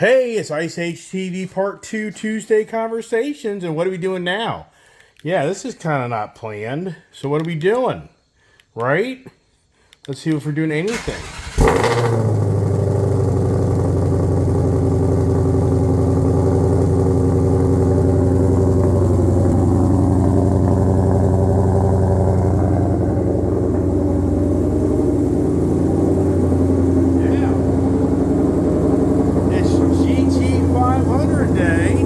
Hey, it's Ice Age TV Part 2 Tuesday Conversations, and what are we doing now? Yeah, this is kind of not planned, so what are we doing? Right? Let's see if we're doing anything. GT500 day,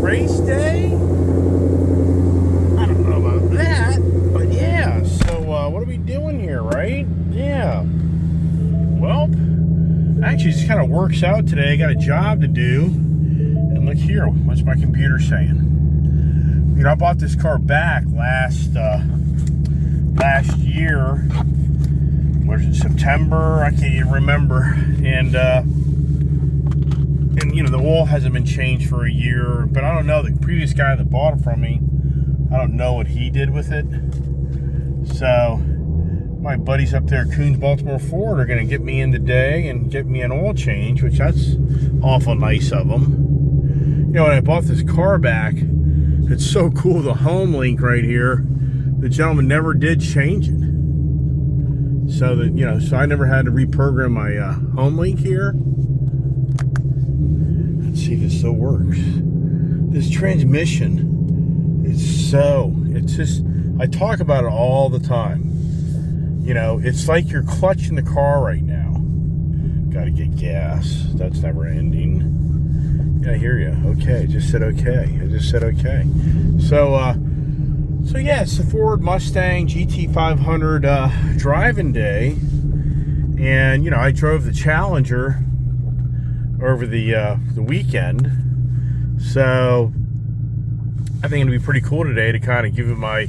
race day. I don't know about that, but yeah. So what are we doing here, right? Yeah. Well, actually, it just kind of works out today. I got a job to do, and look here. What's my computer saying? You know, I bought this car back last year. Was it September? I can't even remember. And you know, the oil hasn't been changed for a year, but I don't know, the previous guy that bought it from me, I don't know what he did with it. So my buddies up there, Coons Baltimore Ford, are going to get me in today and get me an oil change, which that's awful nice of them. You know, when I bought this car back, it's so cool, the home link right here, the gentleman never did change it. So that, you know, so I never had to reprogram my home link here. Let's see if it still works. This transmission is it's just, I talk about it all the time. You know, it's like you're clutching the car right now. Gotta get gas. That's never ending. Yeah, I hear you. Okay, I just said okay. I just said okay. So yeah, it's the Ford Mustang GT500 driving day. And, you know, I drove the Challenger over the weekend. So I think it'll be pretty cool today to kind of give you my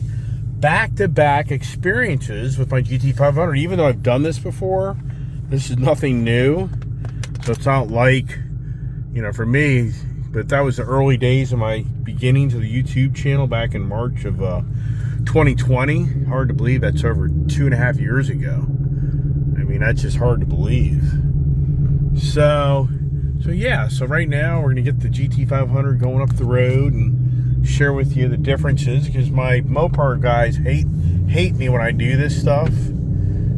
back-to-back experiences with my GT500. Even though I've done this before, this is nothing new. So it's not like, you know, for me, but that was the early days of my beginnings of the YouTube channel back in March of 2020. Hard to believe that's over 2.5 years ago. I mean, that's just hard to believe. So yeah, so right now we're gonna get the GT500 going up the road and share with you the differences, because my Mopar guys hate me when I do this stuff.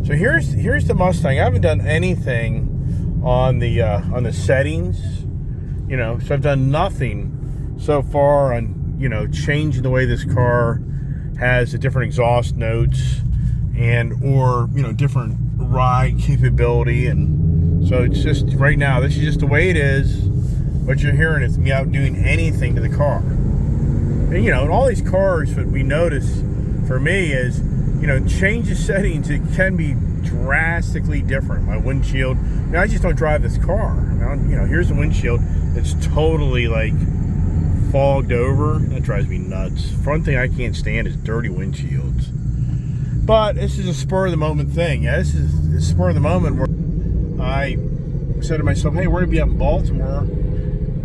So here's the Mustang. I haven't done anything on the settings, you know, so I've done nothing so far on, you know, changing the way this car has the different exhaust notes or, you know, different ride capability. And so it's just, right now, this is just the way it is. What you're hearing is me out doing anything to the car. And, you know, in all these cars, what we notice for me is, you know, change the settings, it can be drastically different. My windshield, now I just don't drive this car. I mean, you know, here's the windshield. It's totally like fogged over. That drives me nuts. Front thing I can't stand is dirty windshields. But this is a spur of the moment thing. Yeah, this is a spur of the moment where I said to myself, hey, we're gonna be up in Baltimore.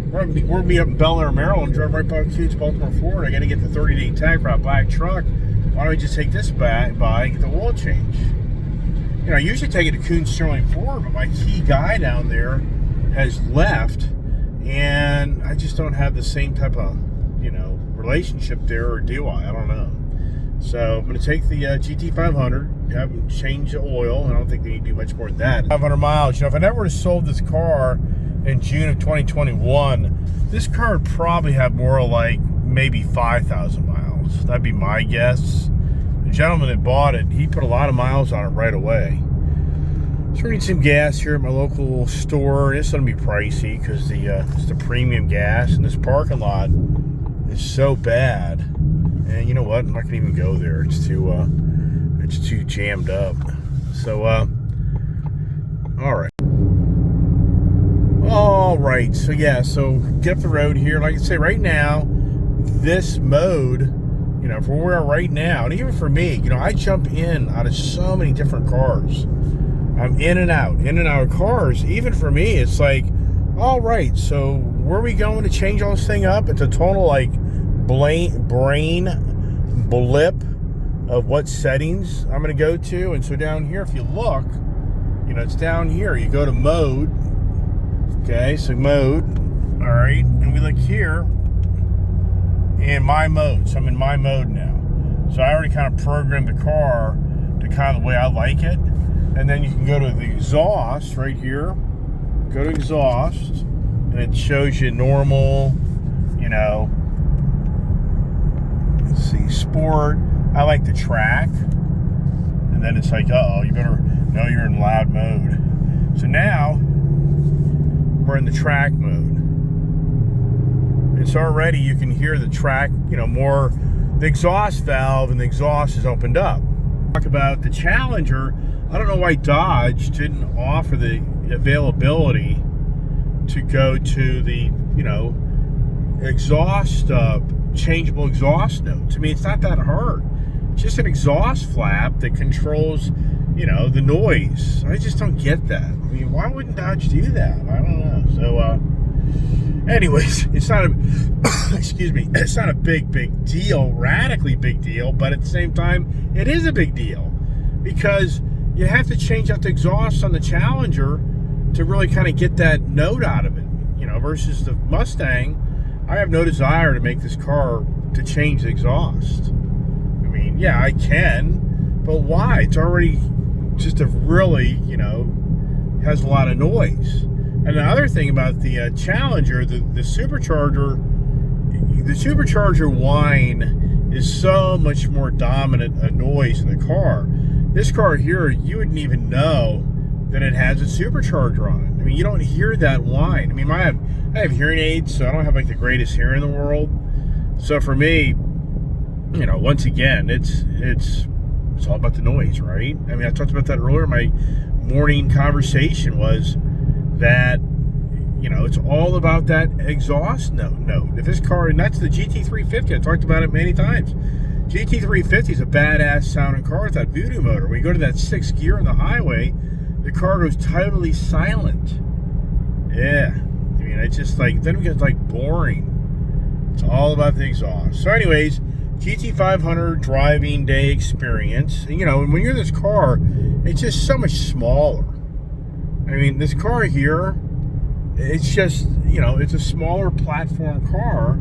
We're gonna be up in Bel Air, Maryland, drive right by Coons Baltimore Ford. I gotta get the 30-day tag for a black truck. Why don't we just take this by and get the oil change? You know, I usually take it to Coons Sterling Ford, but my key guy down there has left, and I just don't have the same type of, you know, relationship there, or do I? I don't know. So I'm going to take the GT500, have them change the oil. I don't think they need to do much more than that. 500 miles. You know, if I never would have sold this car in June of 2021, this car would probably have more like maybe 5,000 miles. That'd be my guess. The gentleman that bought it, he put a lot of miles on it right away. So we need some gas here at my local store. It's going to be pricey because it's the premium gas, and this parking lot is so bad. And you know what? I'm not going to even go there. It's too jammed up. So, all right. So yeah. So get up the road here. Like I say, right now, this mode, you know, for where we are right now, and even for me, you know, I jump in out of so many different cars. I'm in and out of cars. Even for me, it's like, all right, so where are we going to change all this thing up? It's a total like brain blip of what settings I'm going to go to. And so down here, if you look, you know, it's down here. You go to mode, Okay, so mode. All right, and we look here in my mode. So I'm in my mode now. So I already kind of programmed the car to kind of the way I like it. And then you can go to the exhaust right here. Go to exhaust, and it shows you normal, you know, let's see, sport. I like the track. And then it's like, uh-oh, you better know you're in loud mode. So now we're in the track mode. And so already you can hear the track, you know, more, the exhaust valve and the exhaust is opened up. Talk about the Challenger. I don't know why Dodge didn't offer the availability to go to the, you know, exhaust, changeable exhaust notes. I mean, it's not that hard. It's just an exhaust flap that controls, you know, the noise. I just don't get that. I mean, why wouldn't Dodge do that? I don't know. So, anyways, it's not a, excuse me, it's not a big deal, radically big deal, but at the same time, it is a big deal because you have to change out the exhaust on the Challenger to really kind of get that note out of it, you know, versus the Mustang. I have no desire to make this car to change the exhaust. I mean, yeah, I can, but why? It's already just a really, you know, has a lot of noise. And the other thing about the Challenger, the supercharger whine is so much more dominant a noise in the car. This car here, you wouldn't even know that it has a supercharger on it. I mean, you don't hear that whine. I mean, I have hearing aids, so I don't have like the greatest hearing in the world. So for me, you know, once again, it's all about the noise, right? I mean, I talked about that earlier. My morning conversation was that, you know, it's all about that exhaust note. If this car, and that's the GT350, I talked about it many times. GT350 is a badass sounding car with that voodoo motor. When you go to that 6th gear on the highway, the car goes totally silent. Yeah, I mean, it's just like, then it gets like boring. It's all about the exhaust. So anyways, GT500 driving day experience. And, you know, when you're in this car, it's just so much smaller. I mean, this car here, it's just, you know, it's a smaller platform car,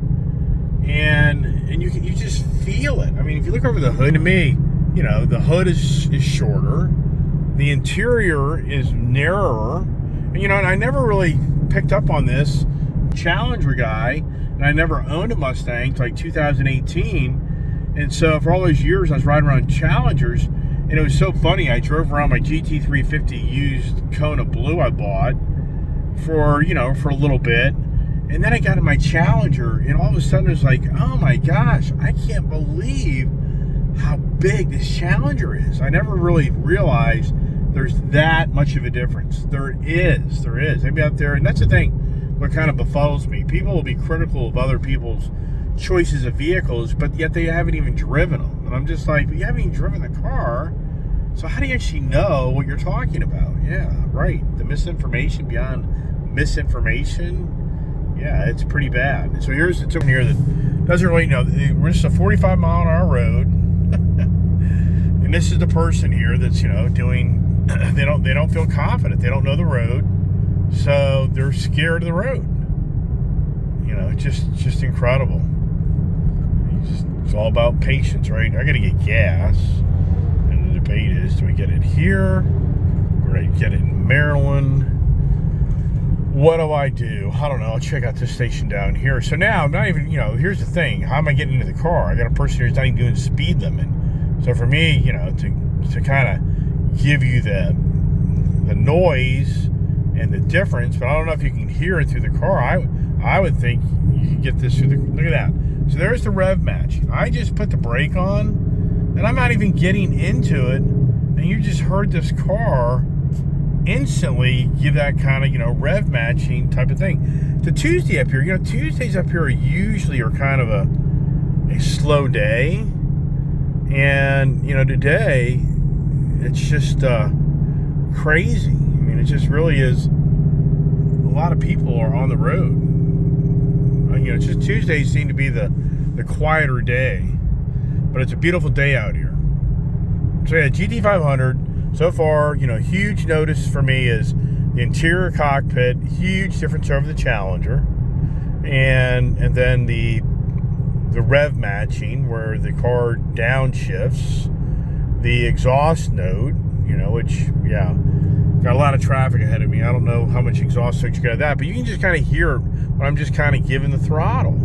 and you just feel it. I mean, if you look over the hood, to me, you know, the hood is shorter, the interior is narrower, and, you know, and I never really picked up on this Challenger guy, and I never owned a Mustang until like 2018, and so for all those years I was riding around Challengers. And it was so funny, I drove around my GT350 used Kona Blue I bought for, you know, for a little bit. And then I got in my Challenger, and all of a sudden it was like, oh my gosh, I can't believe how big this Challenger is. I never really realized there's that much of a difference. There is. Maybe out there, and that's the thing, what kind of befuddles me. People will be critical of other people's choices of vehicles, but yet they haven't even driven them. And I'm just like, you haven't even driven the car, so how do you actually know what you're talking about? Yeah, right. The misinformation beyond misinformation, yeah, it's pretty bad. So here's the tip here that doesn't really know. We're just a 45-mile-an-hour road, and this is the person here that's, you know, doing. They don't feel confident. They don't know the road, so they're scared of the road. You know, it's just incredible. It's all about patience, right? I got to get gas, and the debate is: do we get it here, or do I get it in Maryland? What do? I don't know. I'll check out this station down here. So now I'm not even, you know, here's the thing. How am I getting into the car? I got a person here who's not even doing speed limit. So for me, you know, to kind of give you the noise and the difference, but I don't know if you can hear it through the car. I would think you can get this through the, look at that. So there's the rev match. I just put the brake on, and I'm not even getting into it, and you just heard this car instantly give that kind of, you know, rev matching type of thing. The Tuesday up here, you know, Tuesdays up here usually are kind of a slow day, and, you know, today it's just crazy. I mean, it just really is. A lot of people are on the road. You know, it's just Tuesdays seem to be the quieter day, but it's a beautiful day out here. So yeah, GT500 so far, you know, huge notice for me is The interior cockpit, huge difference over the Challenger, and then the rev matching where the car downshifts, the exhaust note, you know, which, yeah, got a lot of traffic ahead of me. I don't know how much exhaust note you got of that, but you can just kind of hear it when I'm just kind of giving the throttle.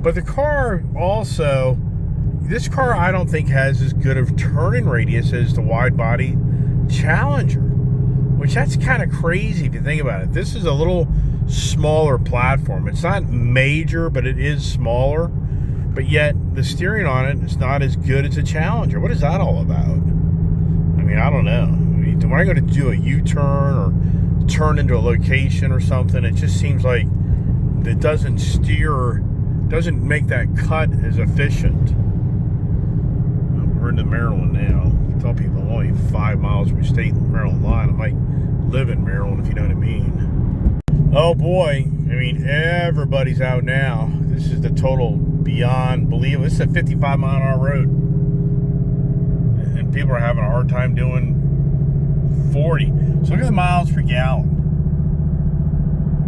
But the car also, this car I don't think has as good of turning radius as the wide body Challenger, which that's kind of crazy if you think about it. This is a little smaller platform. It's not major, but it is smaller. But yet the steering on it is not as good as a Challenger. What is that all about? I mean, I don't know. I mean, when I go to do a U-turn or turn into a location or something, it just seems like it doesn't steer, doesn't make that cut as efficient. We're into Maryland now. I tell people I'm only 5 miles from the state Maryland line. I might live in Maryland, if you know what I mean. Oh boy, I mean, everybody's out now. This is the total beyond believable. This is a 55-mile-an-hour road, and people are having a hard time doing 40. So look at the miles per gallon.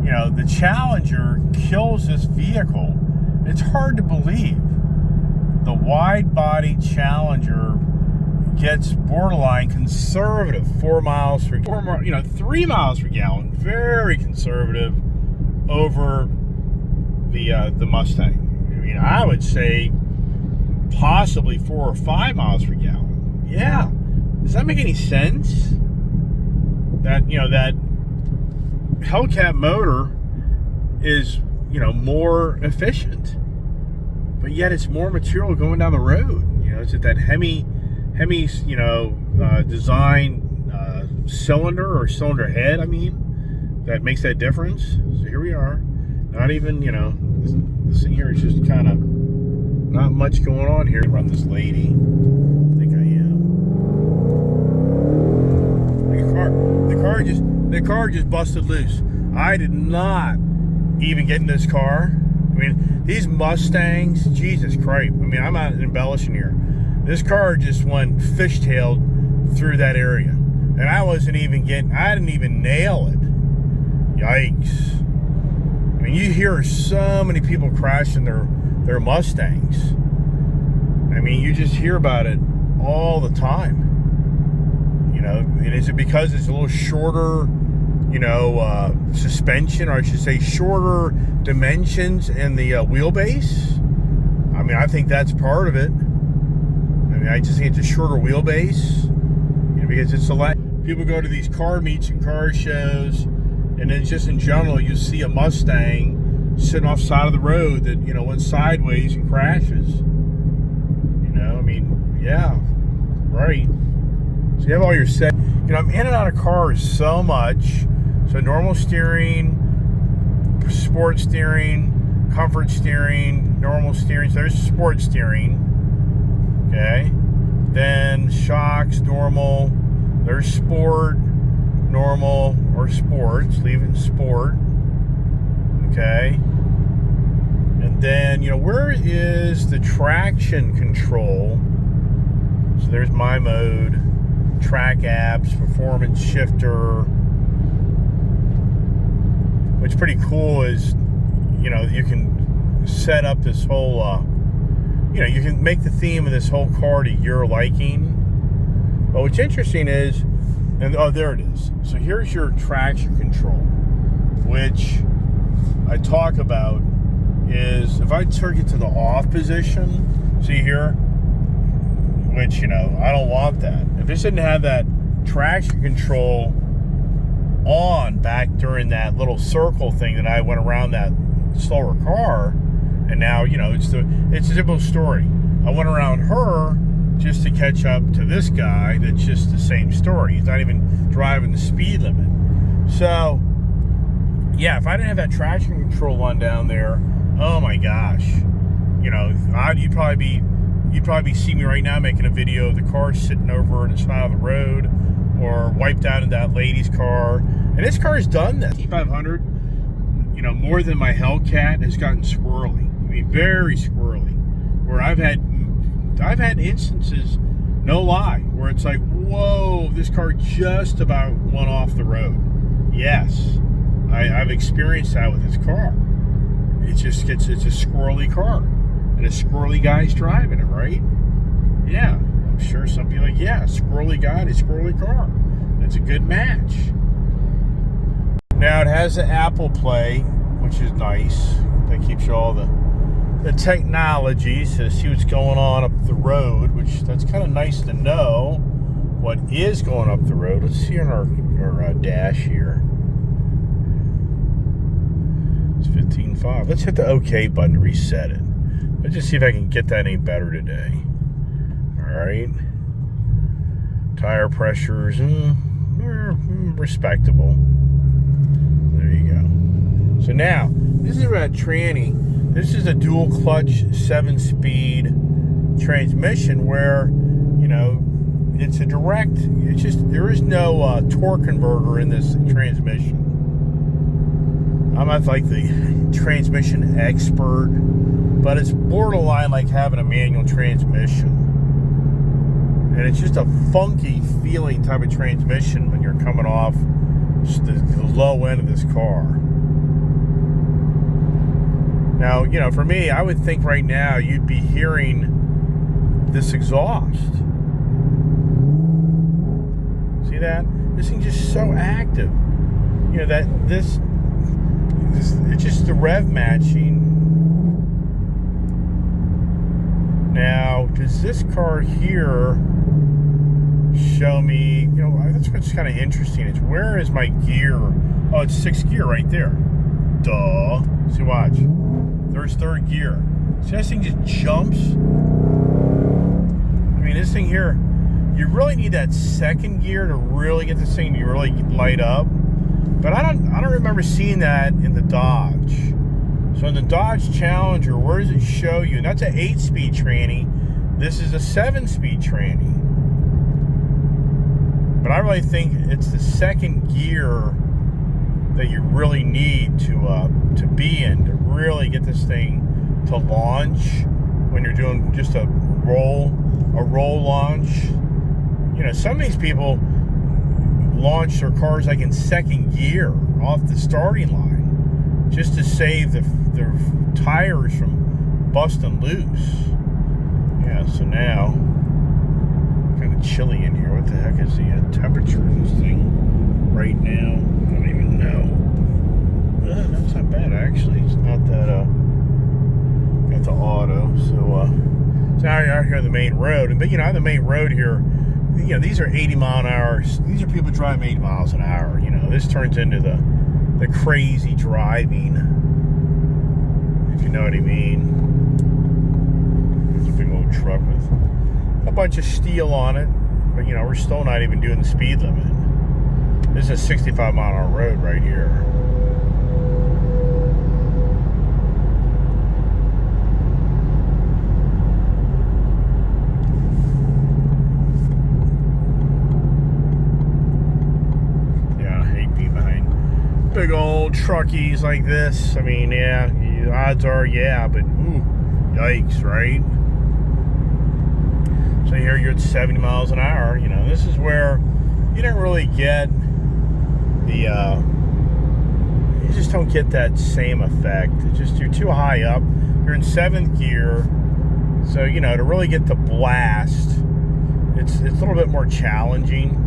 You know, the Challenger kills this vehicle. It's hard to believe. The wide-body Challenger gets borderline conservative, 4 miles per, 3 miles per gallon, very conservative over the Mustang. I mean, I would say possibly 4 or 5 miles per gallon. Yeah, does that make any sense? That, you know, that Hellcat motor is, you know, more efficient, but yet it's more material going down the road. You know, it's at that Hemi, you know, design cylinder or cylinder head, I mean, that makes that difference. So here we are. Not even, you know, this thing here is just kind of not much going on here. Run this lady. I think I am. The car just busted loose. I did not even get in this car. I mean, these Mustangs, Jesus Christ. I mean, I'm not embellishing here. This car just went fishtailed through that area. And I didn't even nail it. Yikes. I mean, you hear so many people crashing their Mustangs. I mean, you just hear about it all the time. You know, and is it because it's a little shorter, you know, suspension, or I should say shorter dimensions in the wheelbase? I mean, I think that's part of it. I mean, I just think it's a shorter wheelbase, you know, because it's a lot. People go to these car meets and car shows, and then just in general, you see a Mustang sitting off the side of the road that, you know, went sideways and crashes. You know, I mean, yeah, right. So you have all your set. You know, I'm in and out of cars so much. So normal steering, sport steering, comfort steering, normal steering. So there's sport steering. Okay. Then shocks, normal. There's sport, normal, or sports. Leave it in sport. Okay. And then, you know, where is the traction control? So there's my mode, track apps, performance shifter. What's pretty cool is, you know, you can set up this whole, you know, you can make the theme of this whole car to your liking. But what's interesting is, and oh, there it is. So here's your traction control, which I talk about is if I turn it to the off position, see here, which, you know, I don't want that. If this didn't have that traction control on back during that little circle thing that I went around that slower car, and now, you know, it's a simple story. I went around her just to catch up to this guy that's just the same story. He's not even driving the speed limit. So, yeah, if I didn't have that traction control on down there, oh my gosh, you know, you'd probably see me right now making a video of the car sitting over on the side of the road, or wiped out in that lady's car. And this car has done that. GT500, you know, more than my Hellcat, has gotten squirrely. I mean, very squirrely. Where I've had instances No lie, where it's like, whoa, this car just about went off the road. Yes, I've experienced that with this car. It's a squirrely car, and a squirrely guy's driving it, right? Yeah, I'm sure some people are like, yeah, squirrely guy and a squirrely car. That's a good match. Now it has the Apple Play, which is nice. That keeps you all the technology to see what's going on up the road, which that's kind of nice to know what is going up the road. Let's see on our dash here. It's 15.5. Let's hit the OK button to reset it. Let's just see if I can get that any better today. All right. Tire pressures, respectable. There you go. So now, this is about tranny. This is a dual clutch 7-speed transmission where, you know, it's a direct, it's just, there is no torque converter in this transmission. I'm not like the transmission expert, but it's borderline like having a manual transmission. And it's just a funky feeling type of transmission when you're coming off the low end of this car. Now, you know, for me, I would think right now you'd be hearing this exhaust. See that? This thing's just so active. You know, that this it's just the rev matching. Now, does this car here show me, you know, that's what's kind of interesting. It's where is my gear? Oh, it's 6th gear right there. Duh. See, watch. There's 3rd gear. See, this thing just jumps. I mean, this thing here, you really need that 2nd gear to really get this thing to really light up. But I don't remember seeing that in the Dodge. So in the Dodge Challenger, where does it show you? And that's an 8-speed tranny. This is a 7-speed tranny. But I really think it's the 2nd gear that you really need to be in to really get this thing to launch when you're doing just a roll launch. You know, some of these people launch their cars like in 2nd gear off the starting line just to save their tires from busting loose. Yeah, so now kind of chilly in here. What the heck is the temperature in this thing right now? I don't even know. No, it's not bad actually. It's not that got the auto. So now you're out here on the main road, and but you know, on the main road here, you know, these are 80 mile an hour. These are people driving 80 miles an hour. You know, this turns into the crazy driving, if you know what I mean. There's a big old truck with a bunch of steel on it, but you know, we're still not even doing the speed limit. This is a 65 mile an hour road right here. Big old truckies like this. I mean, yeah, the odds are, yeah, but ooh, yikes, right? So here you're at 70 miles an hour. You know, this is where you don't really get the, you just don't get that same effect. It's just, you're too high up. You're in 7th gear. So, you know, to really get the blast, it's a little bit more challenging.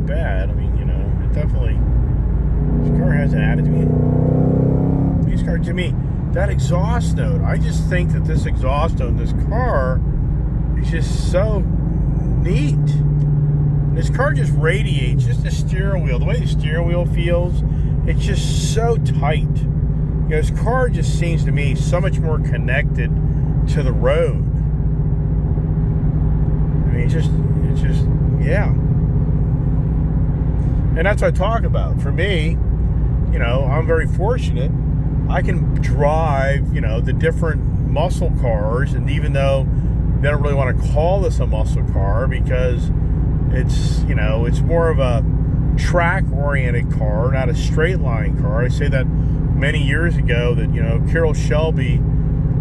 Bad. I mean, you know, it definitely, this car has an attitude. These cars, to me, that exhaust note, I just think that this exhaust note in this car is just so neat. This car just radiates, just the steering wheel, the way the steering wheel feels, it's just so tight. You know, this car just seems to me so much more connected to the road. I mean, it's just, yeah. And that's what I talk about. For me, you know, I'm very fortunate. I can drive, you know, the different muscle cars, and even though they don't really want to call this a muscle car because it's, you know, it's more of a track-oriented car, not a straight-line car. I say that many years ago that, you know, Carroll Shelby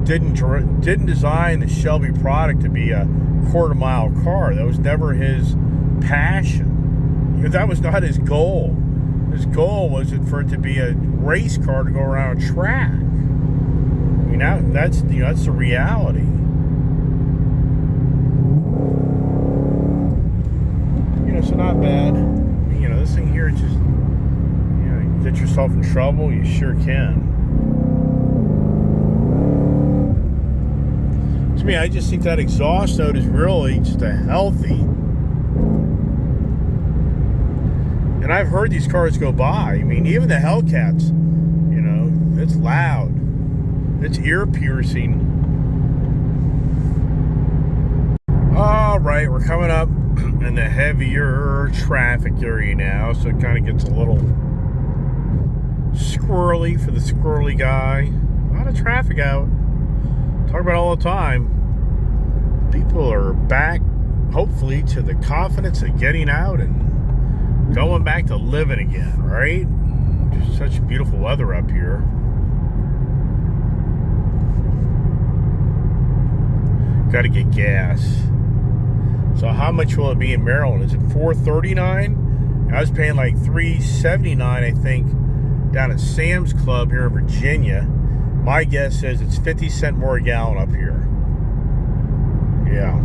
didn't design the Shelby product to be a quarter-mile car. That was never his passion. You know, that was not his goal. His goal was for it to be a race car to go around a track. I mean, that's the reality. You know, so not bad. You know, this thing here, just, you know, get yourself in trouble, you sure can. To me, I just think that exhaust note is really just a healthy. And I've heard these cars go by. I mean, even the Hellcats, you know, it's loud. It's ear-piercing. All right, we're coming up in the heavier traffic area now, so it kind of gets a little squirrely for the squirrely guy. A lot of traffic out. Talk about it all the time. People are back, hopefully, to the confidence of getting out and going back to living again, right? Just such beautiful weather up here. Got to get gas. So how much will it be in Maryland? Is it $4.39? I was paying like $3.79, I think, down at Sam's Club here in Virginia. My guess is it's 50 cents more a gallon up here. Yeah.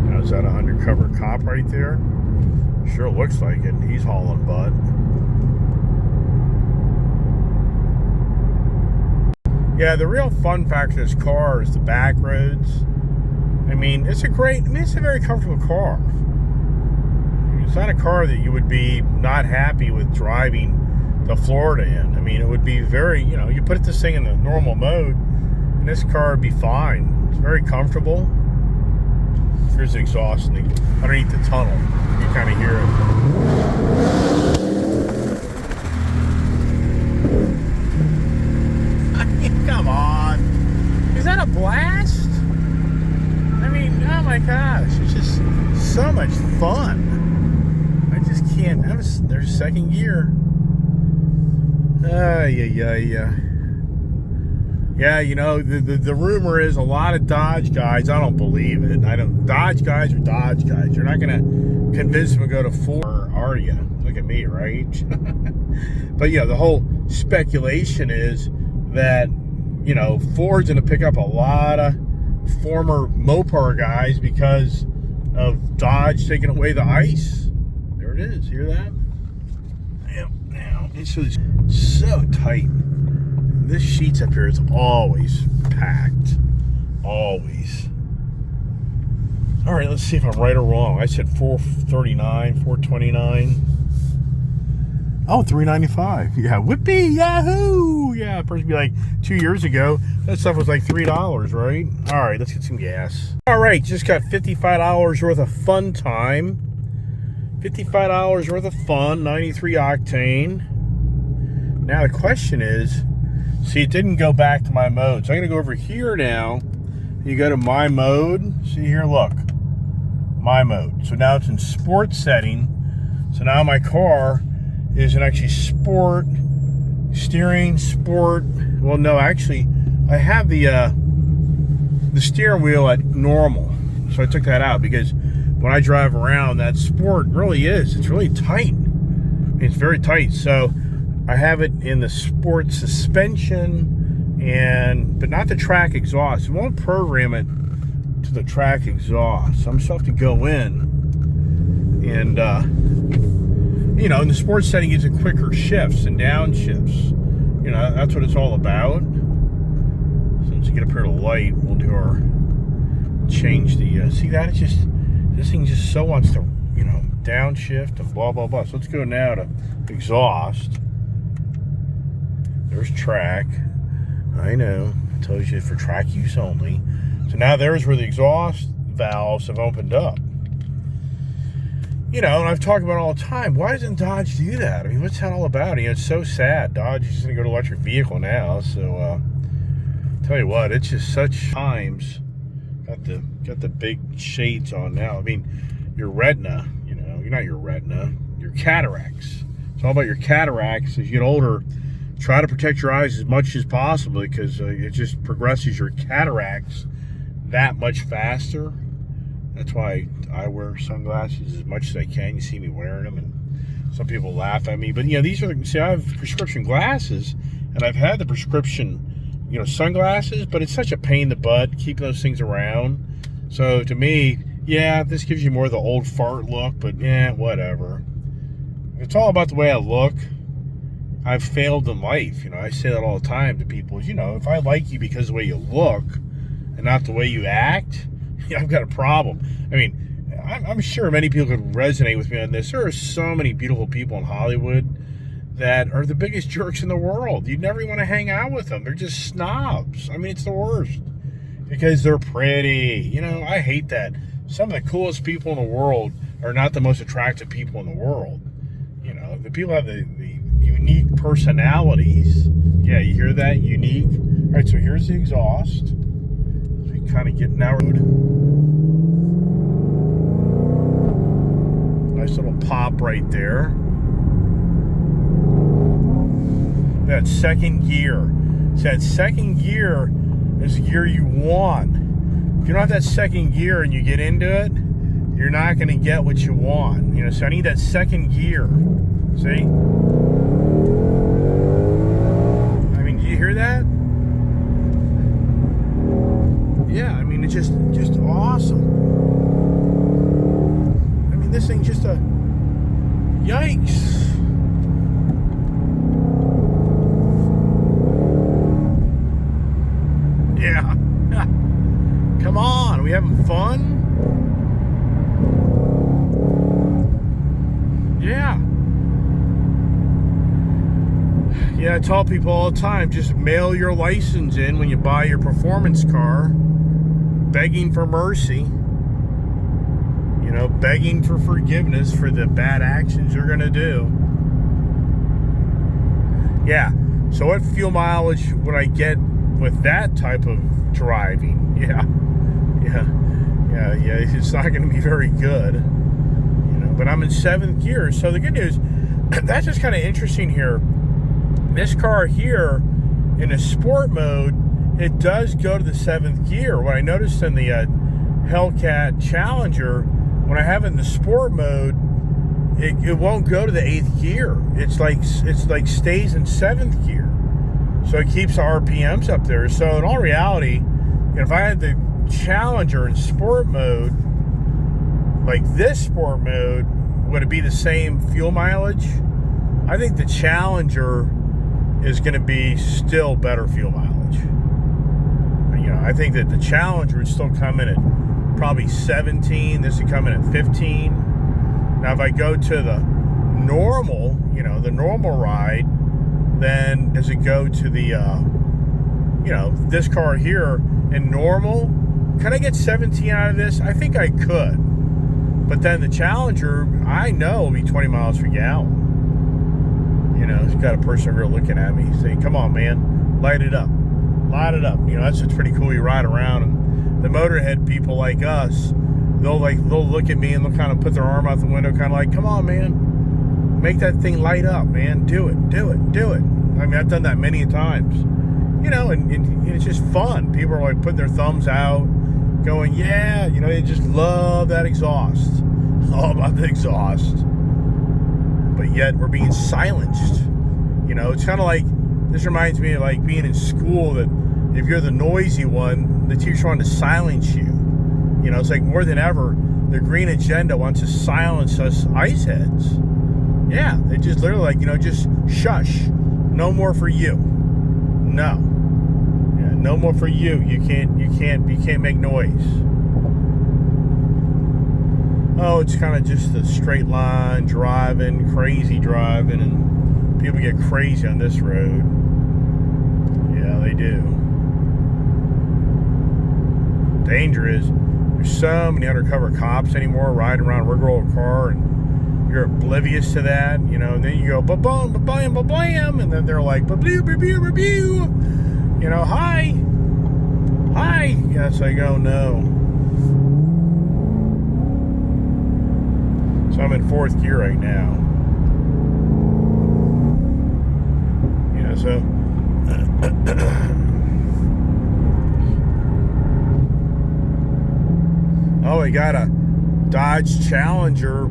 Now, is that an undercover cop right there? Sure looks like it. He's hauling butt. Yeah, the real fun factor of this car is the back roads. I mean, it's a very comfortable car. It's not a car that you would be not happy with driving to Florida in. I mean, it would be very, you know, you put this thing in the normal mode, and this car would be fine. It's very comfortable. Here's the exhaust underneath the tunnel. You kind of hear it. Come on. Is that a blast? I mean, oh my gosh, it's just so much fun. I just can't. There's second gear. Yeah, you know, the rumor is a lot of Dodge guys. I don't believe it. Dodge guys are Dodge guys. You're not going to convince them to go to Ford, are you? Look at me, right? But yeah, the whole speculation is that, you know, Ford's going to pick up a lot of former Mopar guys because of Dodge taking away the ice. There it is. Hear that? Yep. Now it's just so tight. This sheets up here is always packed. Always. All right, let's see if I'm right or wrong. I said 439, 429. Oh, 395. Yeah, whippy, yahoo! Yeah, it first be like 2 years ago. That stuff was like $3, right? All right, let's get some gas. All right, just got $55 worth of fun time. $55 worth of fun, 93 octane. Now the question is, see, it didn't go back to my mode. So I'm going to go over here now. You go to my mode. See here, look. My mode. So now it's in sports setting. So now my car is in actually sport, steering, sport. Well, no, actually, I have the steering wheel at normal. So I took that out because when I drive around, that sport really is. It's really tight. It's very tight. So I have it in the sport suspension, but not the track exhaust. It won't program it to the track exhaust. So I'm still have to go in and, you know, in the sports setting, gives it quicker shifts and downshifts. You know, that's what it's all about. So let's get up here to light. We'll do our change the, see that? It's just, this thing just so wants to, you know, downshift and blah, blah, blah. So let's go now to exhaust. There's track. I know. It tells you for track use only. So now there's where the exhaust valves have opened up. You know, and I've talked about it all the time. Why doesn't Dodge do that? I mean, what's that all about? You know, it's so sad. Dodge is going to go to electric vehicle now. So, tell you what, it's just such times. Got the big shades on now. I mean, your retina, you know, you're not your retina, your cataracts. It's all about your cataracts. As you get older, try to protect your eyes as much as possible, because it just progresses your cataracts that much faster. That's why I wear sunglasses as much as I can. You see me wearing them, and some people laugh at me. But, you know, these are, see, I have prescription glasses, and I've had the prescription, you know, sunglasses, but it's such a pain in the butt keeping those things around. So to me, yeah, this gives you more of the old fart look, but yeah, whatever. It's all about the way I look. I've failed in life. You know, I say that all the time to people. You know, if I like you because of the way you look and not the way you act, yeah, I've got a problem. I mean, I'm sure many people could resonate with me on this. There are so many beautiful people in Hollywood that are the biggest jerks in the world. You'd never want to hang out with them. They're just snobs. I mean, it's the worst. Because they're pretty. You know, I hate that. Some of the coolest people in the world are not the most attractive people in the world. You know, the people have the unique personalities. Yeah, you hear that? Unique. All right, so here's the exhaust. We kind of get in our road. Nice little pop right there. That second gear. So that second gear is the gear you want. If you don't have that second gear and you get into it, you're not going to get what you want. You know, so I need that second gear. See? I mean, do you hear that? Yeah, I mean, it's just awesome. I mean, this thing's just a yikes. Yeah. Come on, are we having fun? Yeah. Yeah, I tell people all the time, just mail your license in when you buy your performance car, begging for mercy, you know, begging for forgiveness for the bad actions you're going to do. Yeah, so what fuel mileage would I get with that type of driving? Yeah, it's not going to be very good, you know, but I'm in 7th gear. So the good news, that's just kind of interesting here. This car here, in a sport mode, it does go to the 7th gear. What I noticed in the Hellcat Challenger, when I have it in the sport mode, it won't go to the 8th gear. It's like stays in 7th gear. So it keeps the RPMs up there. So in all reality, if I had the Challenger in sport mode, like this sport mode, would it be the same fuel mileage? I think the Challenger is going to be still better fuel mileage. You know, I think that the Challenger would still come in at probably 17. This would come in at 15. Now, if I go to the normal, you know, the normal ride, then does it go to the, you know, this car here in normal? Can I get 17 out of this? I think I could. But then the Challenger, I know, will be 20 miles per gallon. You know, it's got a person here looking at me saying, come on, man, light it up. Light it up. You know, that's what's pretty cool. You ride around, and the motorhead people like us, they'll look at me and they'll kind of put their arm out the window, kind of like, come on, man, make that thing light up, man. Do it. I mean, I've done that many times. You know, and it's just fun. People are like putting their thumbs out, going, yeah, you know, they just love that exhaust. All about the exhaust. But yet we're being silenced. You know, it's kind of like, this reminds me of like being in school, that if you're the noisy one, the teacher wanted to silence you. You know, it's like more than ever, the green agenda wants to silence us ice heads. Yeah, they just literally like, you know, just shush. No more for you. No. Yeah, no more for you. You can't make noise. Oh, it's kind of just a straight line driving, crazy driving, and people get crazy on this road. Yeah, they do. Danger is, there's so many undercover cops anymore riding around a regular old car, and you're oblivious to that, you know, and then you go, ba-bum, ba-bam, ba-blam, and then they're like, ba-blew, ba-bew, ba-bew, you know, hi. Yes, I go, no. So I'm in 4th gear right now. You know, So oh, we got a Dodge Challenger,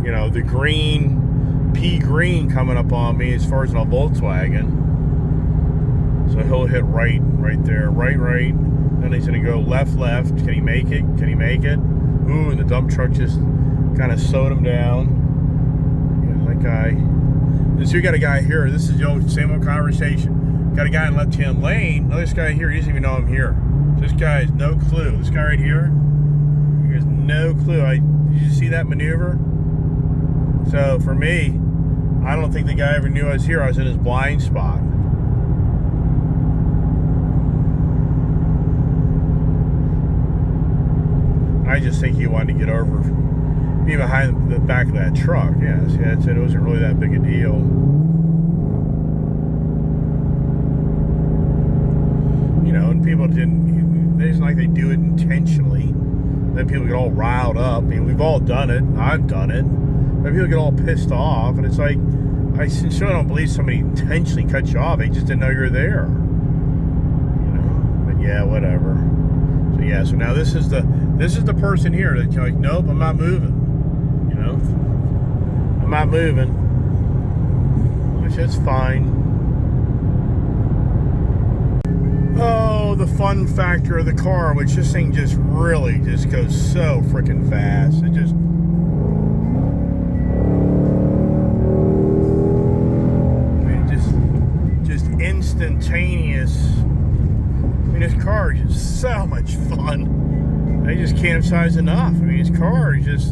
you know, the green, pea green coming up on me as far as in a Volkswagen. So he'll hit right there, right. Then he's gonna go left. Can he make it? Can he make it? Ooh, and the dump truck just kind of slowed him down. Yeah, that guy. So we got a guy here. This is the old, same old conversation. Got a guy in left-hand lane. Now this guy here, he doesn't even know I'm here. So this guy has no clue. This guy right here, he has no clue. Did you see that maneuver? So for me, I don't think the guy ever knew I was here. I was in his blind spot. I just think he wanted to get over, be behind the back of that truck. Yeah, see, I said it wasn't really that big a deal. You know, and people didn't, it's not like they do it intentionally. Then people get all riled up. I mean, we've all done it. I've done it. But people get all pissed off, and it's like, I sincerely don't believe somebody intentionally cut you off. They just didn't know you were there. You know? But yeah, whatever. So yeah, so now this is the person here that you're like, nope, I'm not moving. You know? I'm not moving. Which is fine. Oh, the fun factor of the car, which this thing just really just goes so freaking fast. It just instantaneous. I mean, this car is just so much fun. I just can't emphasize enough. I mean, this car is it's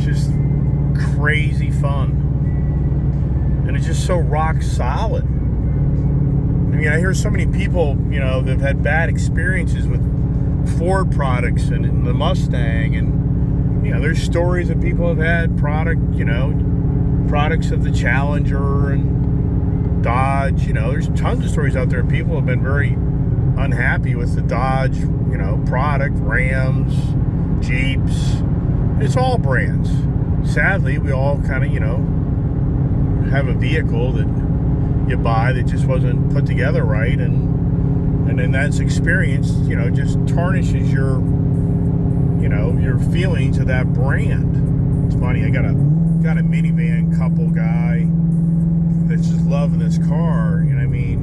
just crazy fun. And it's just so rock solid. I mean, I hear so many people, you know, that have had bad experiences with Ford products and the Mustang. And, you know, there's stories that people have had products of the Challenger and Dodge. You know, there's tons of stories out there. People have been very unhappy with the Dodge, you know, product, Rams, Jeeps. It's all brands. Sadly, we all kind of, you know, have a vehicle that you buy that just wasn't put together right, and then that's experience, you know, just tarnishes your, you know, your feelings of that brand. It's funny, I got a minivan couple guy that's just loving this car, and I mean,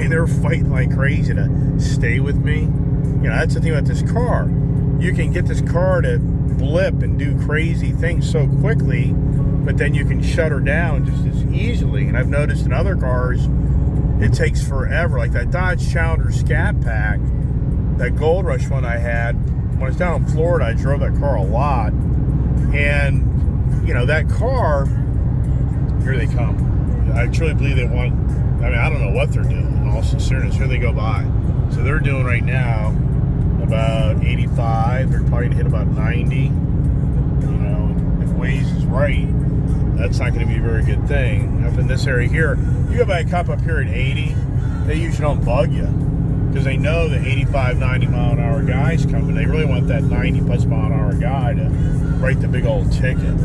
they're fighting like crazy to stay with me. You know, that's the thing about this car. You can get this car to blip and do crazy things so quickly, but then you can shut her down just as easily. And I've noticed in other cars, it takes forever. Like that Dodge Challenger Scat Pack, that Gold Rush one I had, when I was down in Florida, I drove that car a lot. And, you know, that car, here they come. I truly believe they want, I mean, I don't know what they're doing, in all sincereness. Here they go by. So they're doing right now about 85. They're probably going to hit about 90. You know, if Waze is right, that's not going to be a very good thing. Up in this area here, you go by a cop up here at 80, they usually don't bug you because they know the 85, 90 mile an hour guy's coming. They really want that 90 plus mile an hour guy to write the big old ticket.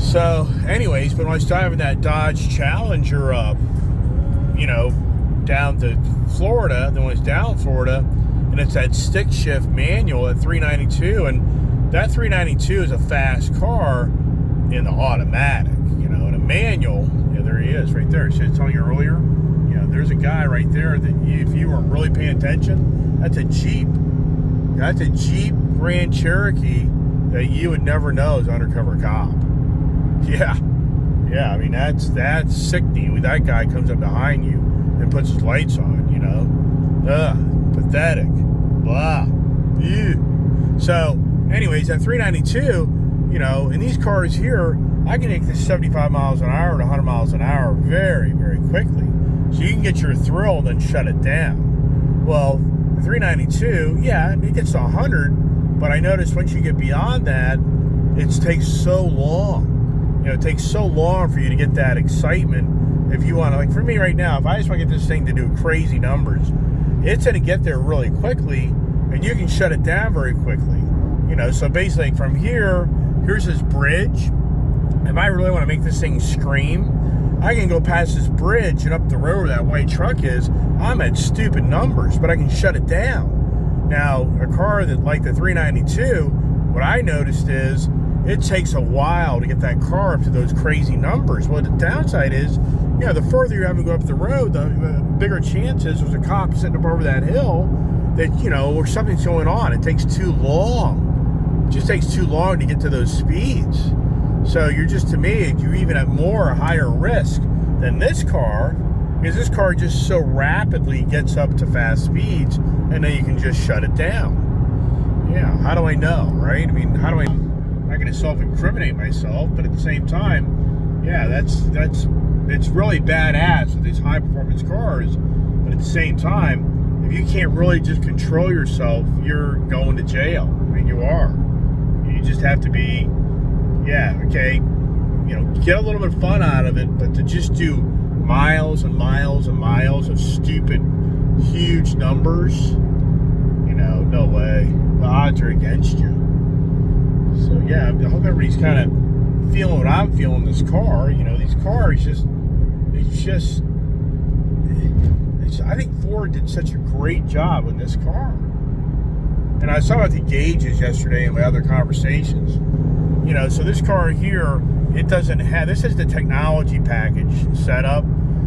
So, anyways, but when I was driving that Dodge Challenger up, you know, down to Florida, then when it's down Florida, and it's that stick shift manual at 392, and that 392 is a fast car in the automatic, you know, in a manual. Yeah, there he is right there. See, I was telling you earlier, yeah, there's a guy right there that if you weren't really paying attention, that's a Jeep. That's a Jeep Grand Cherokee that you would never know is undercover cop. Yeah, I mean, that's sickening when that guy comes up behind you and puts his lights on, you know. Pathetic. Blah. Ew. So, anyways, at 392, you know, in these cars here, I can take this 75 miles an hour to 100 miles an hour very, very quickly. So you can get your thrill and then shut it down. Well, 392, yeah, it gets to 100, but I noticed once you get beyond that, it takes so long. You know, it takes so long for you to get that excitement. If you want to, like for me right now, if I just want to get this thing to do crazy numbers, it's going to get there really quickly, and you can shut it down very quickly. You know, so basically from here, here's this bridge, if I really want to make this thing scream, I can go past this bridge and up the road where that white truck is. I'm at stupid numbers, but I can shut it down. Now, a car that like the 392, what I noticed is it takes a while to get that car up to those crazy numbers. Well, the downside is, you know, the further you're having to go up the road, the bigger chances there's a cop sitting up over that hill that, you know, or something's going on. It takes too long. It just takes too long to get to those speeds. So you're just, to me, you're even at higher risk than this car, because this car just so rapidly gets up to fast speeds, and then you can just shut it down. Yeah, how do I know, right? I mean, how do I... I'm not going to self-incriminate myself, but at the same time, yeah, it's really badass with these high-performance cars. But at the same time, if you can't really just control yourself, you're going to jail. I mean, you are. You just have to be, yeah, okay, you know, get a little bit of fun out of it, but to just do miles and miles and miles of stupid, huge numbers, you know, no way. The odds are against you. So yeah, I hope everybody's kind of feeling what I'm feeling in this car. You know, these cars I think Ford did such a great job in this car. And I saw about the gauges yesterday in my other conversations. You know, so this car here, it doesn't have, this is the technology package set up.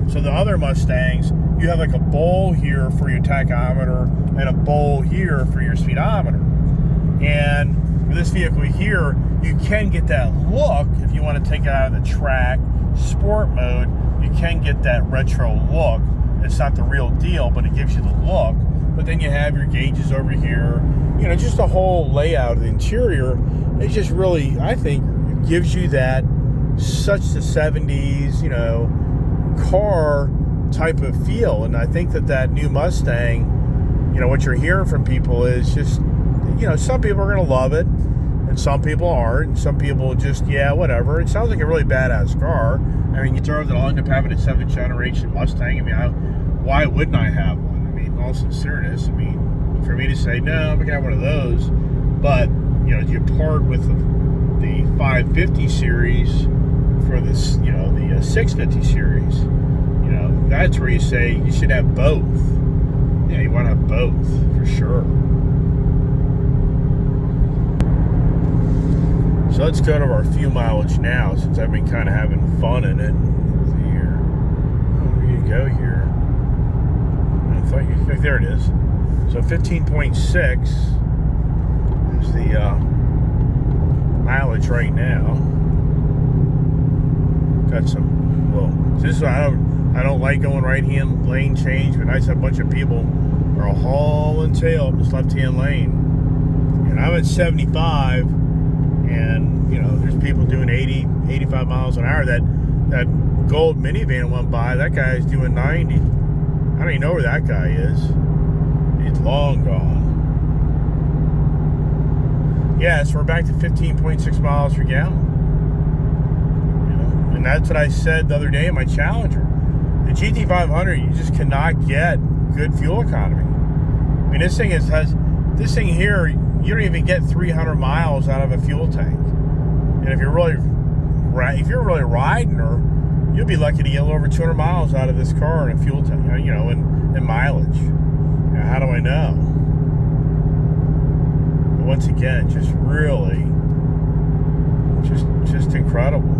So the other Mustangs, you have like a bowl here for your tachometer and a bowl here for your speedometer. And for this vehicle here, you can get that look if you want to take it out of the track sport mode. You can get that retro look. It's not the real deal, but it gives you the look. But then you have your gauges over here. You know, just the whole layout of the interior. It just really, I think, gives you that such the 70s, you know, car type of feel. And I think that new Mustang, you know, what you're hearing from people is just, you know, some people are going to love it, and some people aren't, and some people just, yeah, whatever. It sounds like a really badass car. I mean, you drove that I'll end up having a 7th generation Mustang. I mean, why wouldn't I have one? I mean, in all sincereness, I mean, for me to say, no, I'm going to have one of those, but, you know, you part with the 550 series for this, you know, the 650 series, you know, that's where you say you should have both. Yeah, you want to have both, for sure. So let's go to our fuel mileage now, since I've been kind of having fun in it. Let's see here. Oh, where do you go here? I thought you, there it is. So 15.6 is the mileage right now. Got some, well, this is, I don't like going right-hand lane change, but I said a bunch of people are hauling tail up this left-hand lane. And I'm at 75. And, you know, there's people doing 80, 85 miles an hour. That gold minivan went by. That guy's doing 90. I don't even know where that guy is. He's long gone. Yeah, so we're back to 15.6 miles per gallon. You know, and that's what I said the other day in my Challenger. The GT500, you just cannot get good fuel economy. I mean, this thing this thing here, you don't even get 300 miles out of a fuel tank. And if you're really riding her, you'll be lucky to get a little over 200 miles out of this car in a fuel tank, you know, in mileage. Now, how do I know? But once again, just really, just incredible.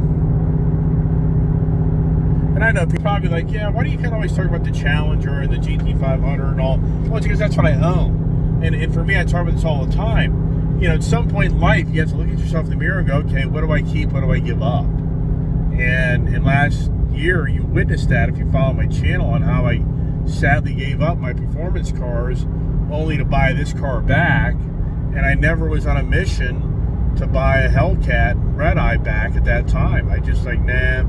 And I know people probably like, yeah, why do you kind of always talk about the Challenger and the GT500 and all? Well, it's because that's what I own. And for me, I talk about this all the time. You know, at some point in life, you have to look at yourself in the mirror and go, okay, what do I keep? What do I give up? And in last year, you witnessed that if you follow my channel on how I sadly gave up my performance cars only to buy this car back. And I never was on a mission to buy a Hellcat red eye back at that time. I just like, nah,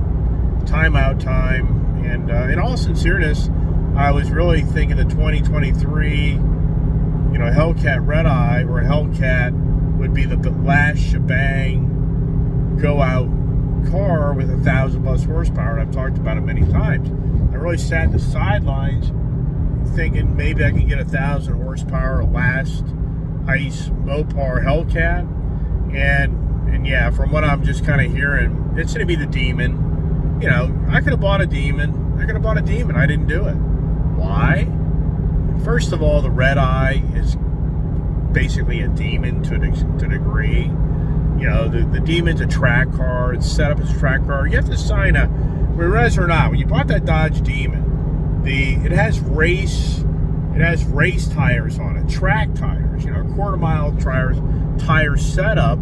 time out time. And in all sincereness, I was really thinking the 2023 you know, Hellcat red eye or a Hellcat would be the last shebang go out car with 1,000+ horsepower. And I've talked about it many times. I really sat in the sidelines thinking maybe I can get 1,000 horsepower last ICE Mopar Hellcat. And And yeah, from what I'm just kind of hearing, it's going to be the Demon. You know, I could have bought a Demon. I didn't do it. Why? First of all, the red eye is basically a Demon to a degree. You know, the Demon's a track car. It's set up as a track car. You have to sign a, whereas or not, when you bought that Dodge Demon, it has race tires on it, track tires, you know, quarter-mile tires setup.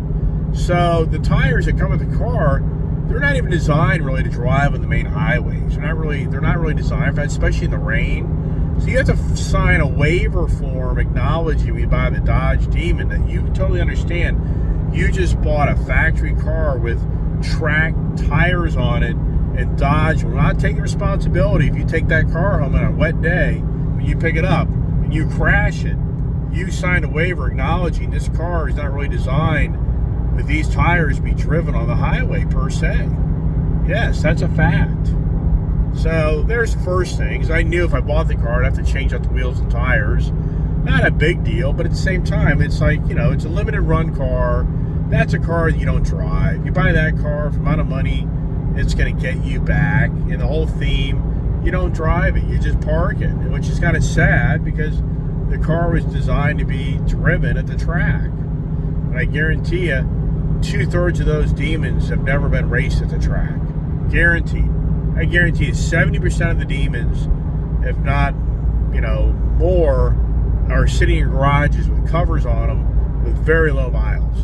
So the tires that come with the car, they're not even designed really to drive on the main highways. They're not really designed for that, especially in the rain. So you have to sign a waiver form acknowledging when you buy the Dodge Demon that you totally understand you just bought a factory car with track tires on it, and Dodge will not take the responsibility if you take that car home on a wet day when you pick it up and you crash it. You signed a waiver acknowledging this car is not really designed with these tires to be driven on the highway per se. Yes, that's a fact. So there's the first thing, because I knew if I bought the car, I'd have to change out the wheels and tires. Not a big deal, but at the same time, it's like, you know, it's a limited run car. That's a car that you don't drive. You buy that car for the amount of money it's going to get you back. And the whole theme, you don't drive it. You just park it, which is kind of sad because the car was designed to be driven at the track. And I guarantee you, 2/3 of those Demons have never been raced at the track. Guaranteed. I guarantee you 70% of the Demons, if not, you know, more, are sitting in garages with covers on them with very low miles.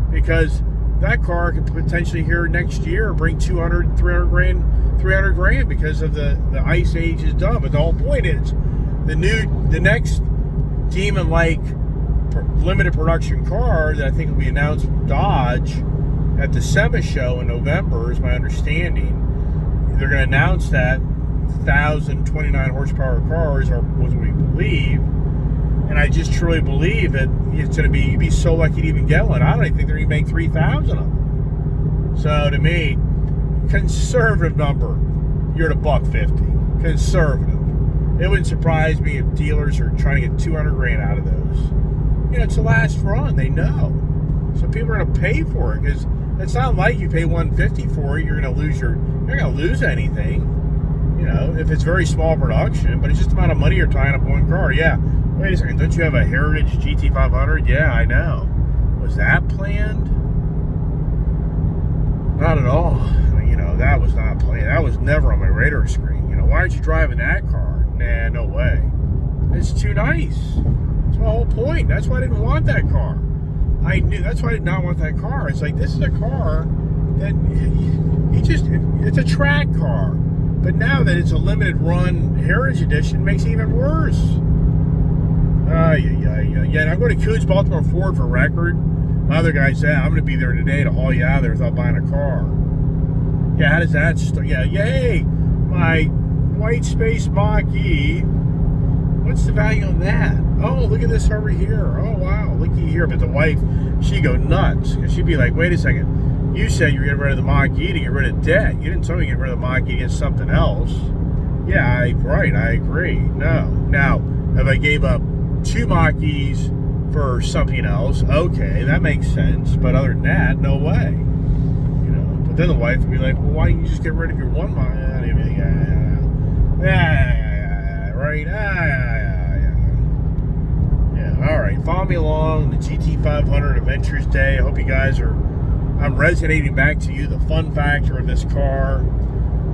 Because that car could potentially here next year bring 200, 300 grand because of the ice age is done. But the whole point is the next Demon-like limited production car that I think will be announced from Dodge at the SEMA show in November is my understanding. They're going to announce that 1,029 horsepower cars are what we believe. And I just truly believe that it's going to be, you'd be so lucky to even get one. I don't even think they're going to make 3,000 of them. So to me, conservative number, you're at $150. Conservative. It wouldn't surprise me if dealers are trying to get 200 grand out of those. You know, it's the last run. They know. So people are going to pay for it because it's not like you pay $150 for it. You're going to lose anything. You know, if it's very small production, but it's just the amount of money you're tying up one car. Yeah. Wait a second, don't you have a Heritage GT500? Yeah, I know. Was that planned? Not at all. I mean, you know, that was not planned. That was never on my radar screen. You know, why aren't you driving that car? Nah, no way. It's too nice. That's my whole point. That's why I didn't want that car. I knew, that's why I did not want that car. It's like, this is a car that, it's a track car. But now that it's a limited run Heritage Edition, it makes it even worse. Yeah, and I'm going to Coons Baltimore Ford for record. My other guy said, I'm going to be there today to haul you out of there without buying a car. Yeah, how does that start? Yeah, yay! My white space Mach-E. What's the value on that? Oh, look at this over here. Oh, wow, looky here. But the wife, she'd go nuts. Because she'd be like, wait a second. You said you were getting rid of the Mach-E to get rid of debt. You didn't tell me to get rid of the Mach-E to get something else. Yeah, right, I agree. No. Now, if I gave up 2 Mach-E's for something else, okay, that makes sense. But other than that, no way. You know. But then the wife would be like, well, why don't you just get rid of your one Mach-E? Right? Yeah. All right. Follow me along the GT500 Adventures Day. I hope you guys are. I'm resonating back to you the fun factor of this car,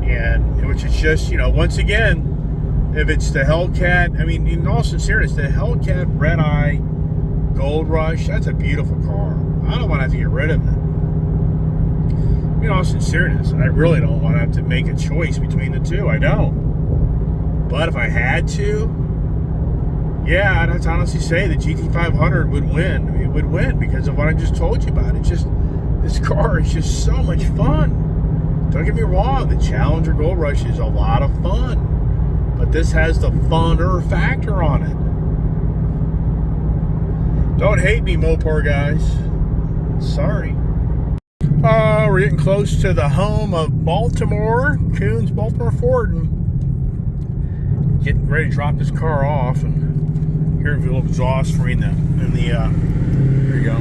and which is just, you know, once again. If it's the Hellcat, I mean, in all sincerity, the Hellcat Red Eye Gold Rush, that's a beautiful car. I don't want to have to get rid of it. In all sincerity, I really don't want to have to make a choice between the two. I don't. But if I had to, yeah, I'd have to honestly say the GT500 would win. It would win because of what I just told you about. It's just, this car is just so much fun. Don't get me wrong, the Challenger Gold Rush is a lot of fun. But this has the funner factor on it. Don't hate me, Mopar guys. Sorry. We're getting close to the home of Baltimore, Coons Baltimore Ford, and getting ready to drop this car off. And here's a little exhaust for you in the here you go.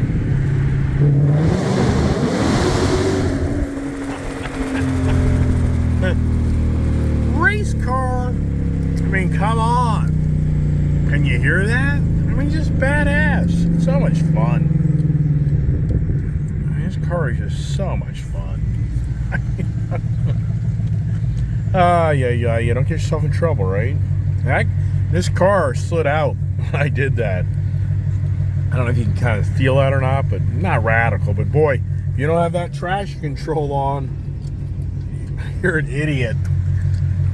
hear that? I mean, just badass. So much fun. I mean, this car is just so much fun. Yeah. Don't get yourself in trouble, right? This car slid out when I did that. I don't know if you can kind of feel that or not, but not radical. But boy, if you don't have that traction control on, you're an idiot.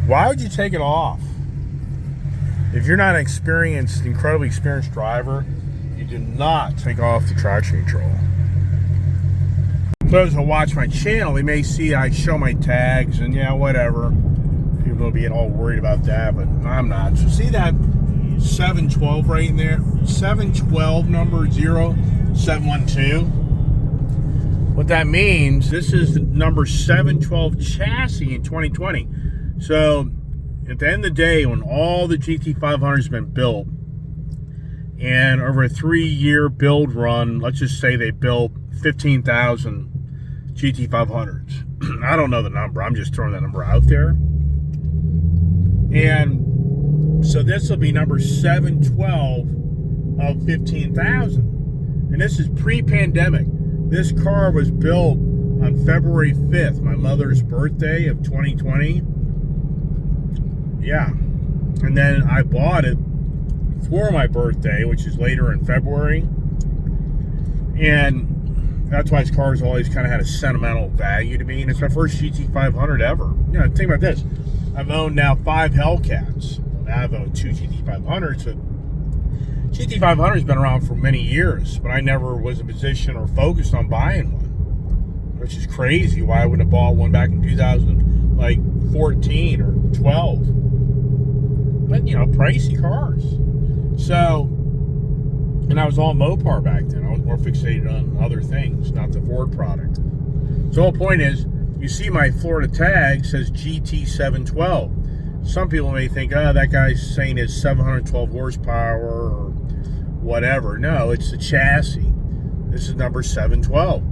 Why would you take it off? If you're not an incredibly experienced driver, you do not take off the traction control. Those who watch my channel, they may see I show my tags, and yeah, whatever. People will be all worried about that, but I'm not. So see that 712 right in there? 712 number 0712. What that means, this is the number 712 chassis in 2020. So at the end of the day, when all the GT500s have been built, and over a 3-year build run, let's just say they built 15,000 GT500s. I don't know the number. I'm just throwing that number out there. And so this will be number 712 of 15,000. And this is pre-pandemic. This car was built on February 5th, my mother's birthday of 2020. Yeah. And then I bought it for my birthday, which is later in February. And that's why this car's always kind of had a sentimental value to me. And it's my first GT500 ever. You know, think about this. I've owned now 5 Hellcats. Now I've owned 2 GT500s. But GT500 has been around for many years, but I never was in a position or focused on buying one, which is crazy. Why I wouldn't have bought one back in 2014 or 12. But, you know, pricey cars. So, and I was all Mopar back then. I was more fixated on other things, not the Ford product. So the whole point is, you see my Florida tag says GT712. Some people may think, oh, that guy's saying it's 712 horsepower or whatever. No, it's the chassis. This is number 712.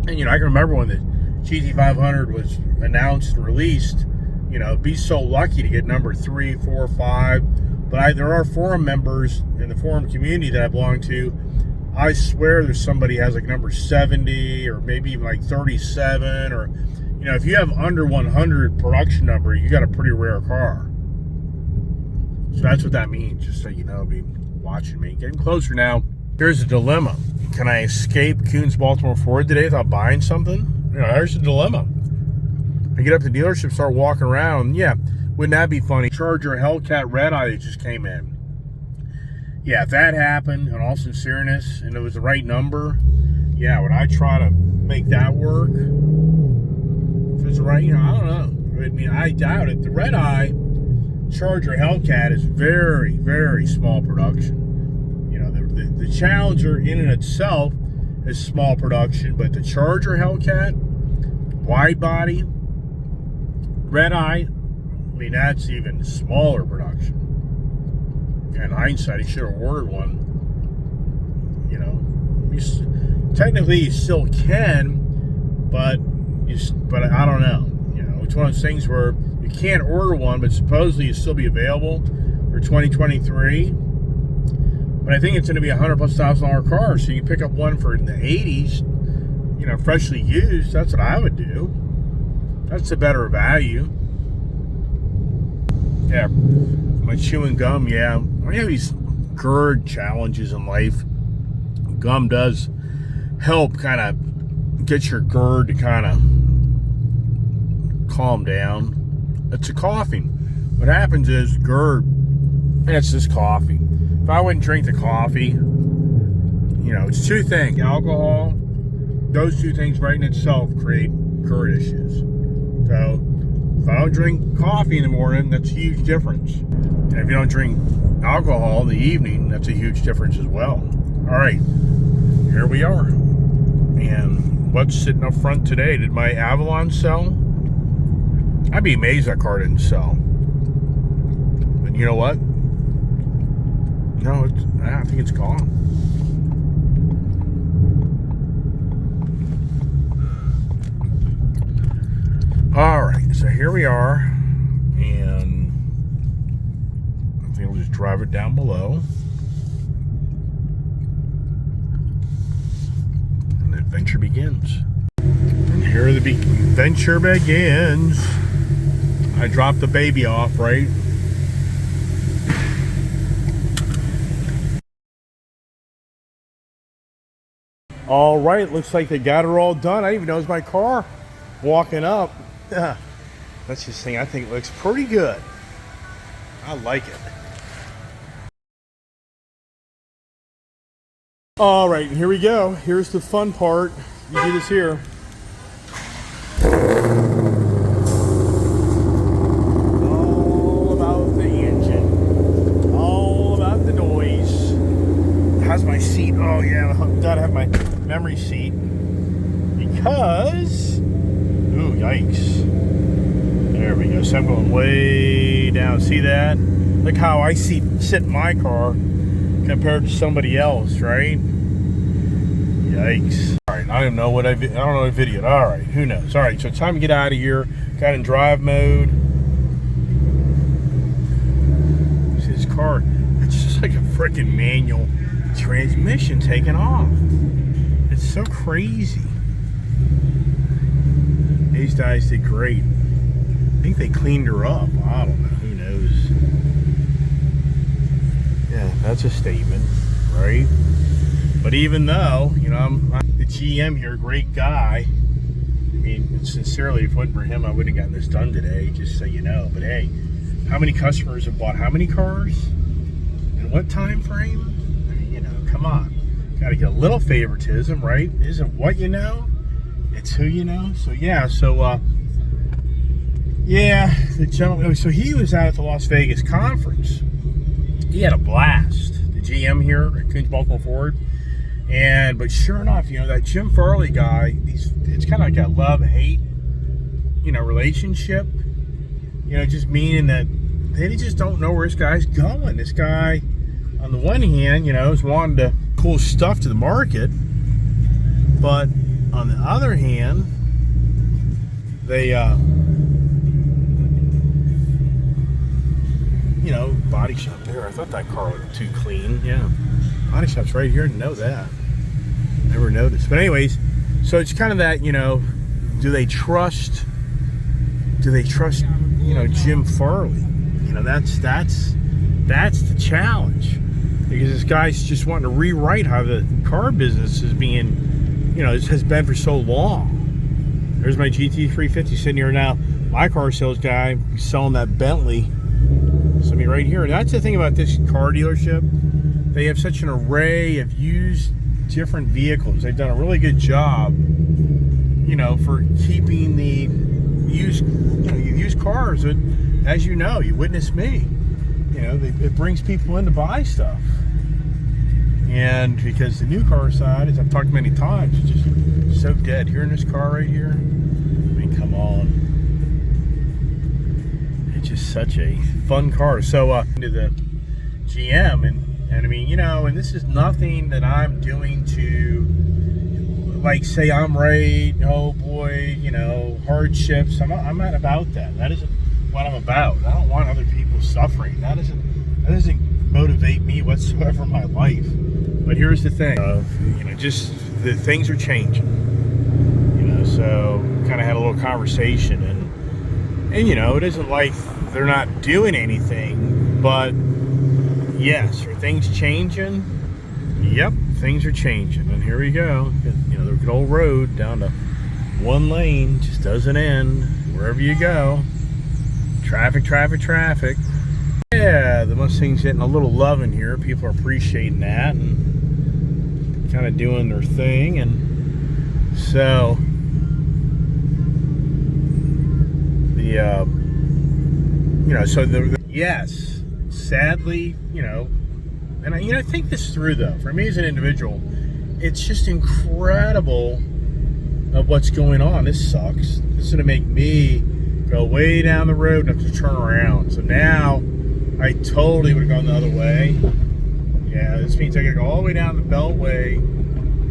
And, you know, I can remember when the GT500 was announced and released, you know, be so lucky to get number 3, 4, 5. But there are forum members in the forum community that I belong to. I swear there's somebody has like number 70 or maybe even like 37, or, you know, if you have under 100 production number, you got a pretty rare car. So that's what that means, just so you know, be watching me. Getting closer now. Here's a dilemma. Can I escape Coons Baltimore Ford today without buying something? You know, there's a dilemma. I get up to the dealership, start walking around. Yeah, wouldn't that be funny? Charger Hellcat Red Eye that just came in. Yeah, if that happened, in all sincereness, and it was the right number, yeah, would I try to make that work? If it's right, you know, I don't know. I mean, I doubt it. The Red Eye Charger Hellcat is very, very small production. You know, the Challenger in and itself is small production, but the Charger Hellcat, wide body, Red Eye, I mean, that's even smaller production. In hindsight, he should have ordered one. You know, technically you still can, but I don't know. You know, it's one of those things where you can't order one, but supposedly it'll still be available for 2023. But I think it's going to be $100,000+ car, so you can pick up one for in the 80s. You know, freshly used. That's what I would do. That's a better value. Yeah, my chewing gum. Yeah, when you have these GERD challenges in life, gum does help kind of get your GERD to kind of calm down. It's a coughing. What happens is GERD, and it's just coffee. If I wouldn't drink the coffee, you know, it's two things: alcohol. Those two things right in itself create GERD issues. So if I don't drink coffee in the morning, that's a huge difference. And if you don't drink alcohol in the evening, that's a huge difference as well. All right, here we are. And what's sitting up front today? Did my Avalon sell? I'd be amazed that car didn't sell. But you know what? No, I think it's gone. All right, so here we are, and I think we'll just drive it down below. adventure begins. And here the adventure begins. I dropped the baby off, right? All right, looks like they got her all done. I didn't even know it was my car walking up. Let's just think, I think it looks pretty good. I like it. All right, here we go. Here's the fun part. You do this here. All about the engine. All about the noise. How's my seat? Oh yeah, I've got to have my memory seat. Because, ooh, yikes. There we go. So I'm going way down. See that? Look how I sit in my car compared to somebody else, right? Yikes. All right, I don't know what I don't know what videoed. All right, who knows? All right, so it's time to get out of here. Got in drive mode. See this car? It's just like a freaking manual transmission taking off. It's so crazy. These guys did great. I think they cleaned her up. I don't know. Who knows? Yeah, that's a statement, right? But even though, you know, I'm the GM here, great guy. I mean, sincerely, if it wasn't for him, I wouldn't have gotten this done today, just so you know. But hey, how many customers have bought how many cars? In what time frame? I mean, you know, come on. Got to get a little favoritism, right? Isn't what you know, it's who you know. So yeah, yeah, the gentleman, so he was out at the Las Vegas conference. He had a blast. The GM here at Coons Buckle Ford. But sure enough, you know, that Jim Farley guy, it's kind of like a love-hate, you know, relationship. You know, just meaning that they just don't know where this guy's going. This guy, on the one hand, you know, is wanting to cool stuff to the market. But on the other hand, they, you know, body shop there. I thought that car looked too clean. Yeah, body shop's right here. Didn't know that. Never noticed. But anyways, so it's kind of that, you know, do they trust, you know, Jim Farley? You know, that's the challenge, because this guy's just wanting to rewrite how the car business is being, you know, has been for so long. There's my GT350 sitting here now. My car sales guy selling that Bentley. So me right here. And that's the thing about this car dealership. They have such an array of used different vehicles. They've done a really good job, you know, for keeping the used cars. And as you know, you witness me, you know, it brings people in to buy stuff. And because the new car side, as I've talked many times, is just so dead. Here in this car right here, I mean, come on. It's just such a fun car. So into the GM, and I mean, you know, and this is nothing that I'm doing to, like, say I'm right, oh boy, you know, hardships. I'm not about that. That isn't what I'm about. I don't want other people suffering. That doesn't motivate me whatsoever in my life. But here's the thing, you know, just the things are changing. You know, so kind of had a little conversation, and you know, it isn't like they're not doing anything, but yes, are things changing? Yep, things are changing. And here we go. You know, the good old road down to one lane just doesn't end wherever you go. Traffic, traffic, traffic. Yeah, the Mustang's getting a little love in here. People are appreciating that and kind of doing their thing. And so the you know, so yes, sadly, you know, and I think this through though. For me as an individual, it's just incredible of what's going on. This sucks. This is gonna make me go way down the road and have to turn around. So now I totally would have gone the other way. Yeah, this means I gotta go all the way down the Beltway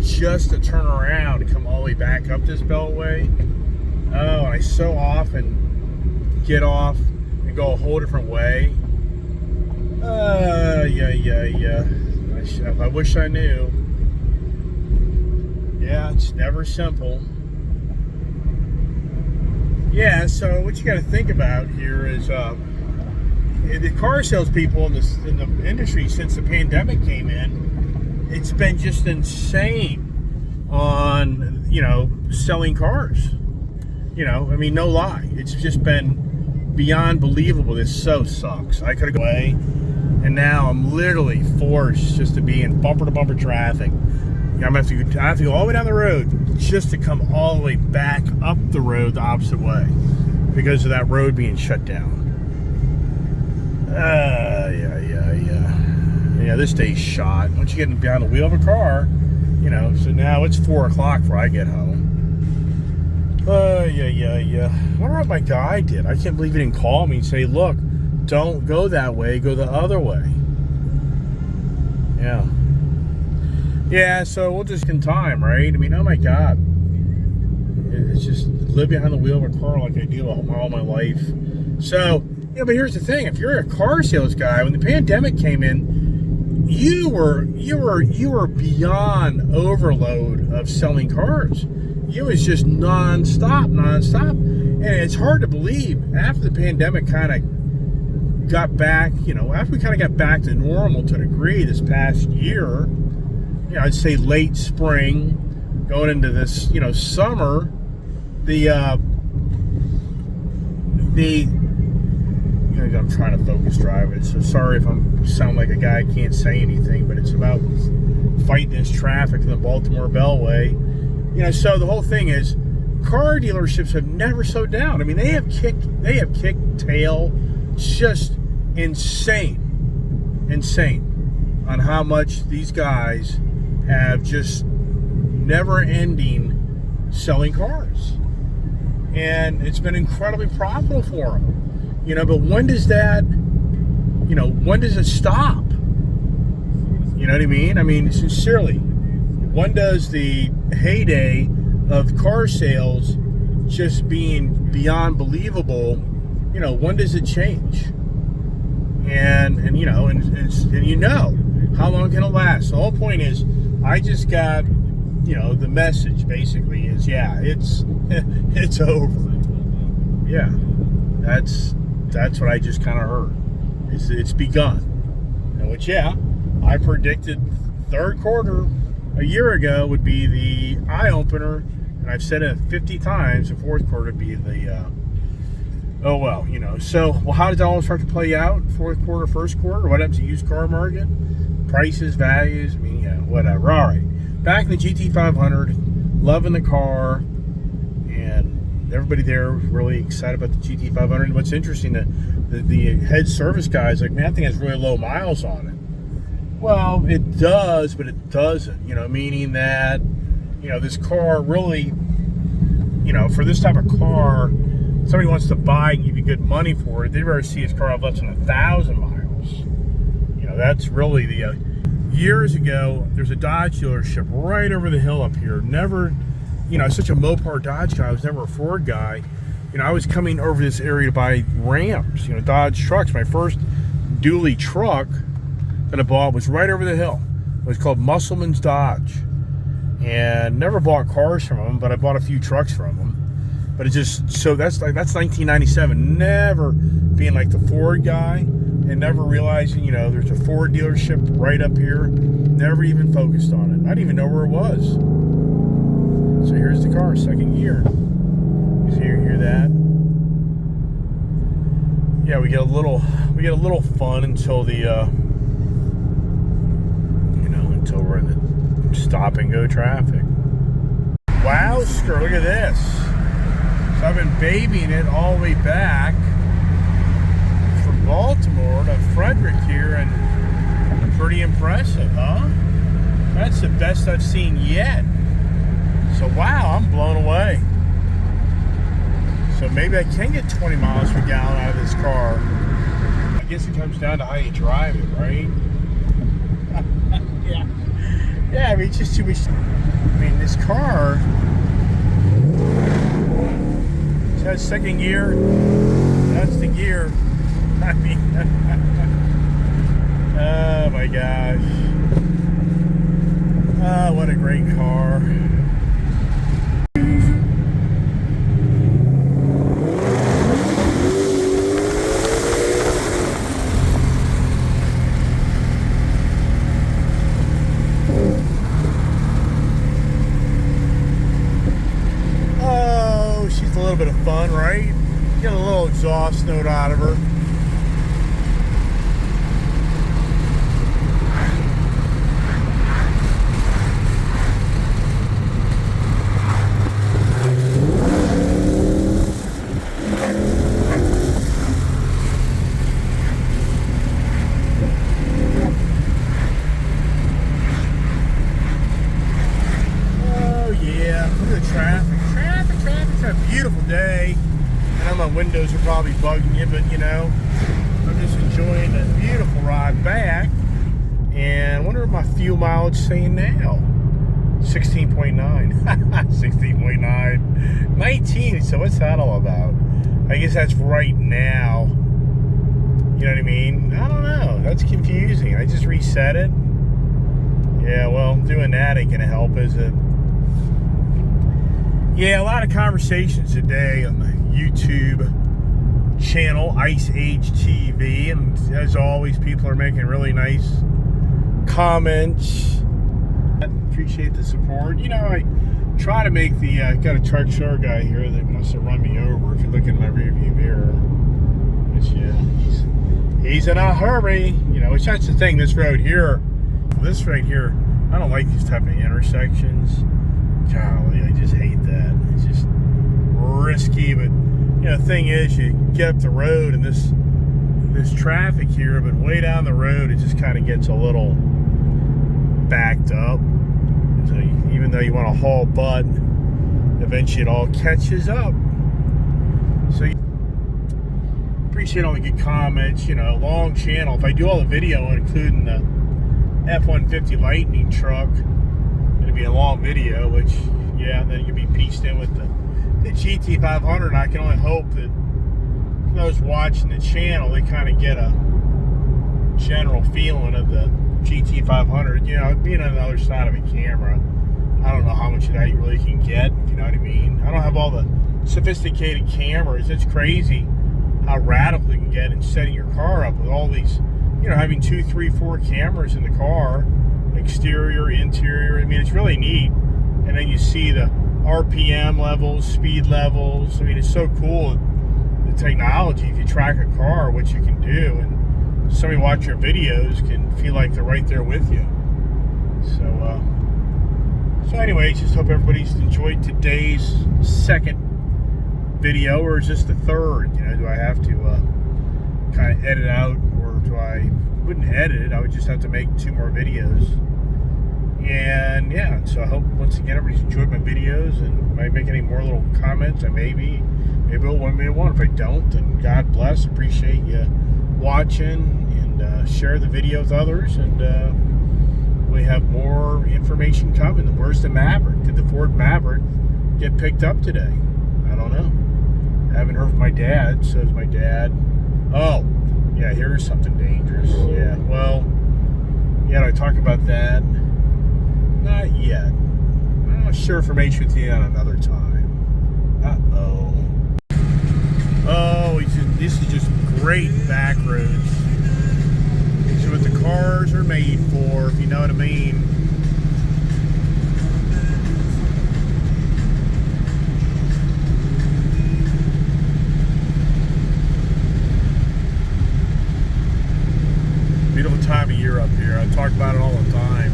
just to turn around and come all the way back up this Beltway. Oh, and I so often get off and go a whole different way. Yeah. I wish I knew. Yeah, it's never simple. Yeah, so what you got to think about here is the car salespeople in the industry since the pandemic came in, it's been just insane on, you know, selling cars. You know, I mean, no lie. It's just been beyond believable. This so sucks. I could have gone away, and now I'm literally forced just to be in bumper-to-bumper traffic. I have to go all the way down the road just to come all the way back up the road the opposite way because of that road being shut down. Yeah, this day's shot. Once you get behind the wheel of a car, you know, so now it's 4 o'clock before I get home. I wonder what my guy did. I can't believe he didn't call me and say, look, don't go that way, go the other way. Yeah, so we'll just in time, right? I mean, oh my God. It's just live behind the wheel of a car like I do all my life. So, yeah, but here's the thing. If you're a car sales guy, when the pandemic came in, you were beyond overload of selling cars. It was just nonstop. And it's hard to believe after the pandemic kind of got back, you know, after we kind of got back to normal to a degree this past year, you know, I'd say late spring, going into this, you know, summer, I'm trying to focus drive it, so sorry if I sound like a guy who can't say anything, but it's about fighting this traffic in the Baltimore Beltway. You know, so the whole thing is, car dealerships have never slowed down. I mean, they have kicked tail, just insane on how much these guys have just never-ending selling cars, and it's been incredibly profitable for them. You know, but when does that? You know, when does it stop? You know what I mean? I mean, sincerely, when does the heyday of car sales just being beyond believable, you know, when does it change? And you know, and you know, how long can it last? The whole point is, I just got, you know, the message basically is, yeah, it's over. Yeah, that's what I just kind of heard. It's begun. And which, yeah, I predicted third quarter a year ago would be the eye opener, and I've said it 50 times. The fourth quarter would be the oh well, you know. So, well, how does it all start to play out? Fourth quarter, first quarter. What happens to the used car market? Prices, values. I mean, yeah, whatever. All right, back in the GT500, loving the car, and everybody there was really excited about the GT500. And what's interesting, the head service guy's like, man, that thing has really low miles on it. Well, it does, but it doesn't. You know, meaning that, you know, this car really, you know, for this type of car, somebody wants to buy and give you good money for it, they'd rather see his car have less than 1,000 miles. You know, that's really the years ago, there's a Dodge dealership right over the hill up here. Never, you know, I was such a Mopar Dodge guy. I was never a Ford guy. You know, I was coming over this area to buy Rams, you know, Dodge trucks. My first dually truck that I bought was right over the hill. It was called Musselman's Dodge. And never bought cars from them, but I bought a few trucks from them. But it just, so that's 1997. Never being like the Ford guy and never realizing, you know, there's a Ford dealership right up here. Never even focused on it. I didn't even know where it was. So here's the car, second gear. You hear that? Yeah, we get a little fun until the you know, until we're in the stop and go traffic. Wow, look at this. So I've been babying it all the way back from Baltimore to Frederick here, and pretty impressive, huh? That's the best I've seen yet. So wow, I'm blown away. So maybe I can get 20 miles per gallon out of this car. I guess it comes down to how you drive it, right? Yeah, I mean, it's just too much. I mean, this car, it has second gear. That's the gear. I mean, oh my gosh. Oh, what a great car. little bit of fun, right? Get a little exhaust note out of her. Beautiful day. I know my windows are probably bugging you, but you know, I'm just enjoying a beautiful ride back. And I wonder what my fuel mileage is saying now. 16.9. 16.9. 19. So what's that all about? I guess that's right now. You know what I mean? I don't know. That's confusing. I just reset it. Yeah, well, doing that ain't gonna help, is it? Yeah, a lot of conversations today on the YouTube channel, Ice Age TV, and as always, people are making really nice comments. I appreciate the support. You know, I try to make the, got a truck show guy here that wants to run me over if you look in my rearview mirror. But yeah, he's in a hurry. You know, which that's the thing, this right here, I don't like these type of intersections. Golly, I just hate that. It's just risky, but you know, the thing is, you get up the road and this traffic here, but way down the road, it just kind of gets a little backed up. So even though you want to haul butt, eventually it all catches up. So appreciate all the good comments. You know, long channel. If I do all the video, including the F-150 Lightning truck, it'll be a long video, which, yeah, then you'll be pieced in with the GT500. I can only hope that those watching the channel, they kind of get a general feeling of the GT500. You know, being on the other side of a camera, I don't know how much of that you really can get, if you know what I mean. I don't have all the sophisticated cameras. It's crazy how radical you can get in setting your car up with all these, you know, having 2, 3, 4 cameras in the car. Exterior, interior. I mean, it's really neat. And then you see the RPM levels, speed levels. I mean, it's so cool, the technology. If you track a car, what you can do, and somebody watch your videos can feel like they're right there with you. So anyways, just hope everybody's enjoyed today's second video, or is this the third? You know, do I have to kind of edit out, or do I? Wouldn't edit it. I would just have to make 2 more videos. And yeah, so I hope once again everybody's enjoyed my videos, and might make any more little comments. I maybe it'll want me to one. If I don't, then God bless. Appreciate you watching, and share the video with others. And we have more information coming. Where's the Maverick? Did the Ford Maverick get picked up today? I don't know. I haven't heard from my dad. Says my dad. Oh, yeah, here's something dangerous. Yeah, well, yeah, I talk about that. Not yet. I'll share information with you at another time. Uh-oh. Oh, this is just great back roads. This is what the cars are made for, if you know what I mean. Beautiful time of year up here. I talk about it all the time.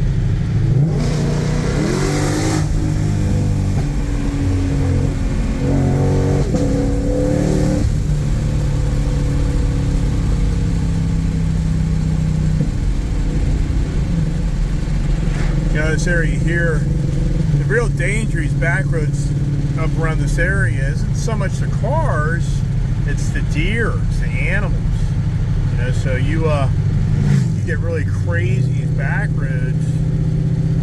You know, this area here, the real danger is back roads up around this area isn't so much the cars, it's the deer, it's the animals. You know, so you get really crazy these back roads.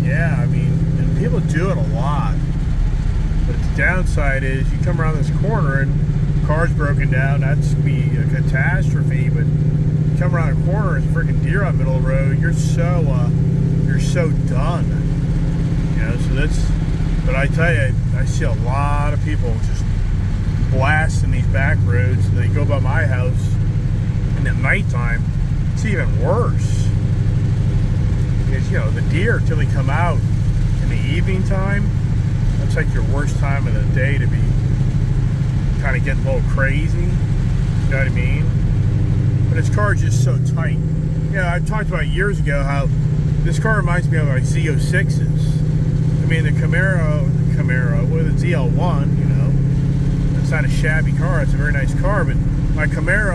Yeah, I mean, and people do it a lot. But the downside is you come around this corner and the car's broken down, that's be a catastrophe. But you come around the corner, it's a freaking deer on the middle of the road, you're so done. You know, so that's, but I tell you, I see a lot of people just blasting these back roads. They go by my house, and at nighttime, it's even worse. Because, you know, the deer, till they come out in the evening time, that's like your worst time of the day to be kind of getting a little crazy. You know what I mean? But his car is just so tight. Yeah, I talked about years ago how this car reminds me of like Z06s. I mean, the Camaro with a ZL1, you know, it's not a shabby car. It's a very nice car. But my Corvette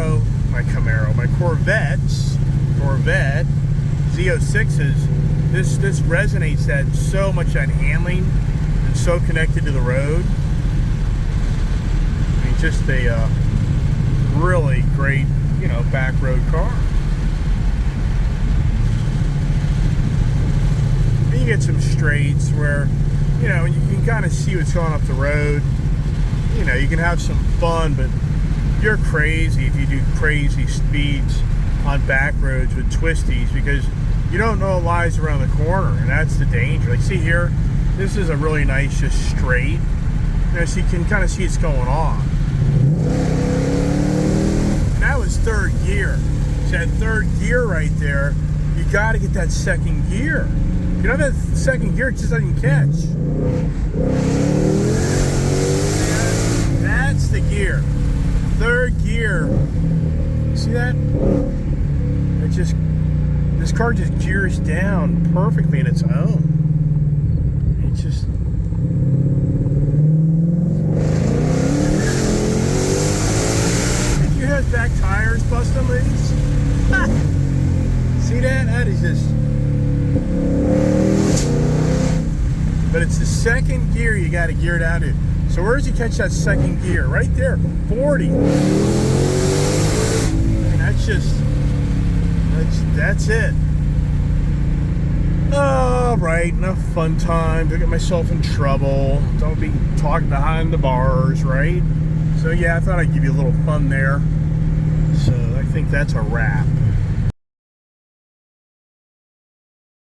Z06s, this resonates that so much, that handling. It's so connected to the road. I mean, just a really great, you know, back road car. And you get some straights where, you know, you can kind of see what's going up the road. You know, you can have some fun, but you're crazy if you do crazy speeds on back roads with twisties, because you don't know what lies around the corner, and that's the danger. Like, see here, this is a really nice, just straight. You know, so you can kind of see what's going on. And that was third gear. So that third gear right there, you got to get that second gear. If you don't have that second gear, it just doesn't catch. That's the gear. Third gear. See that? This car just gears down perfectly in its own. It's just. Did you have back tires busting loose? See that? That is just. But it's the second gear you got to gear down to. So where does he catch that second gear? Right there, 40. And that's it. All right, enough fun time. Don't get myself in trouble. Don't be talking behind the bars, right? So yeah, I thought I'd give you a little fun there. So I think that's a wrap.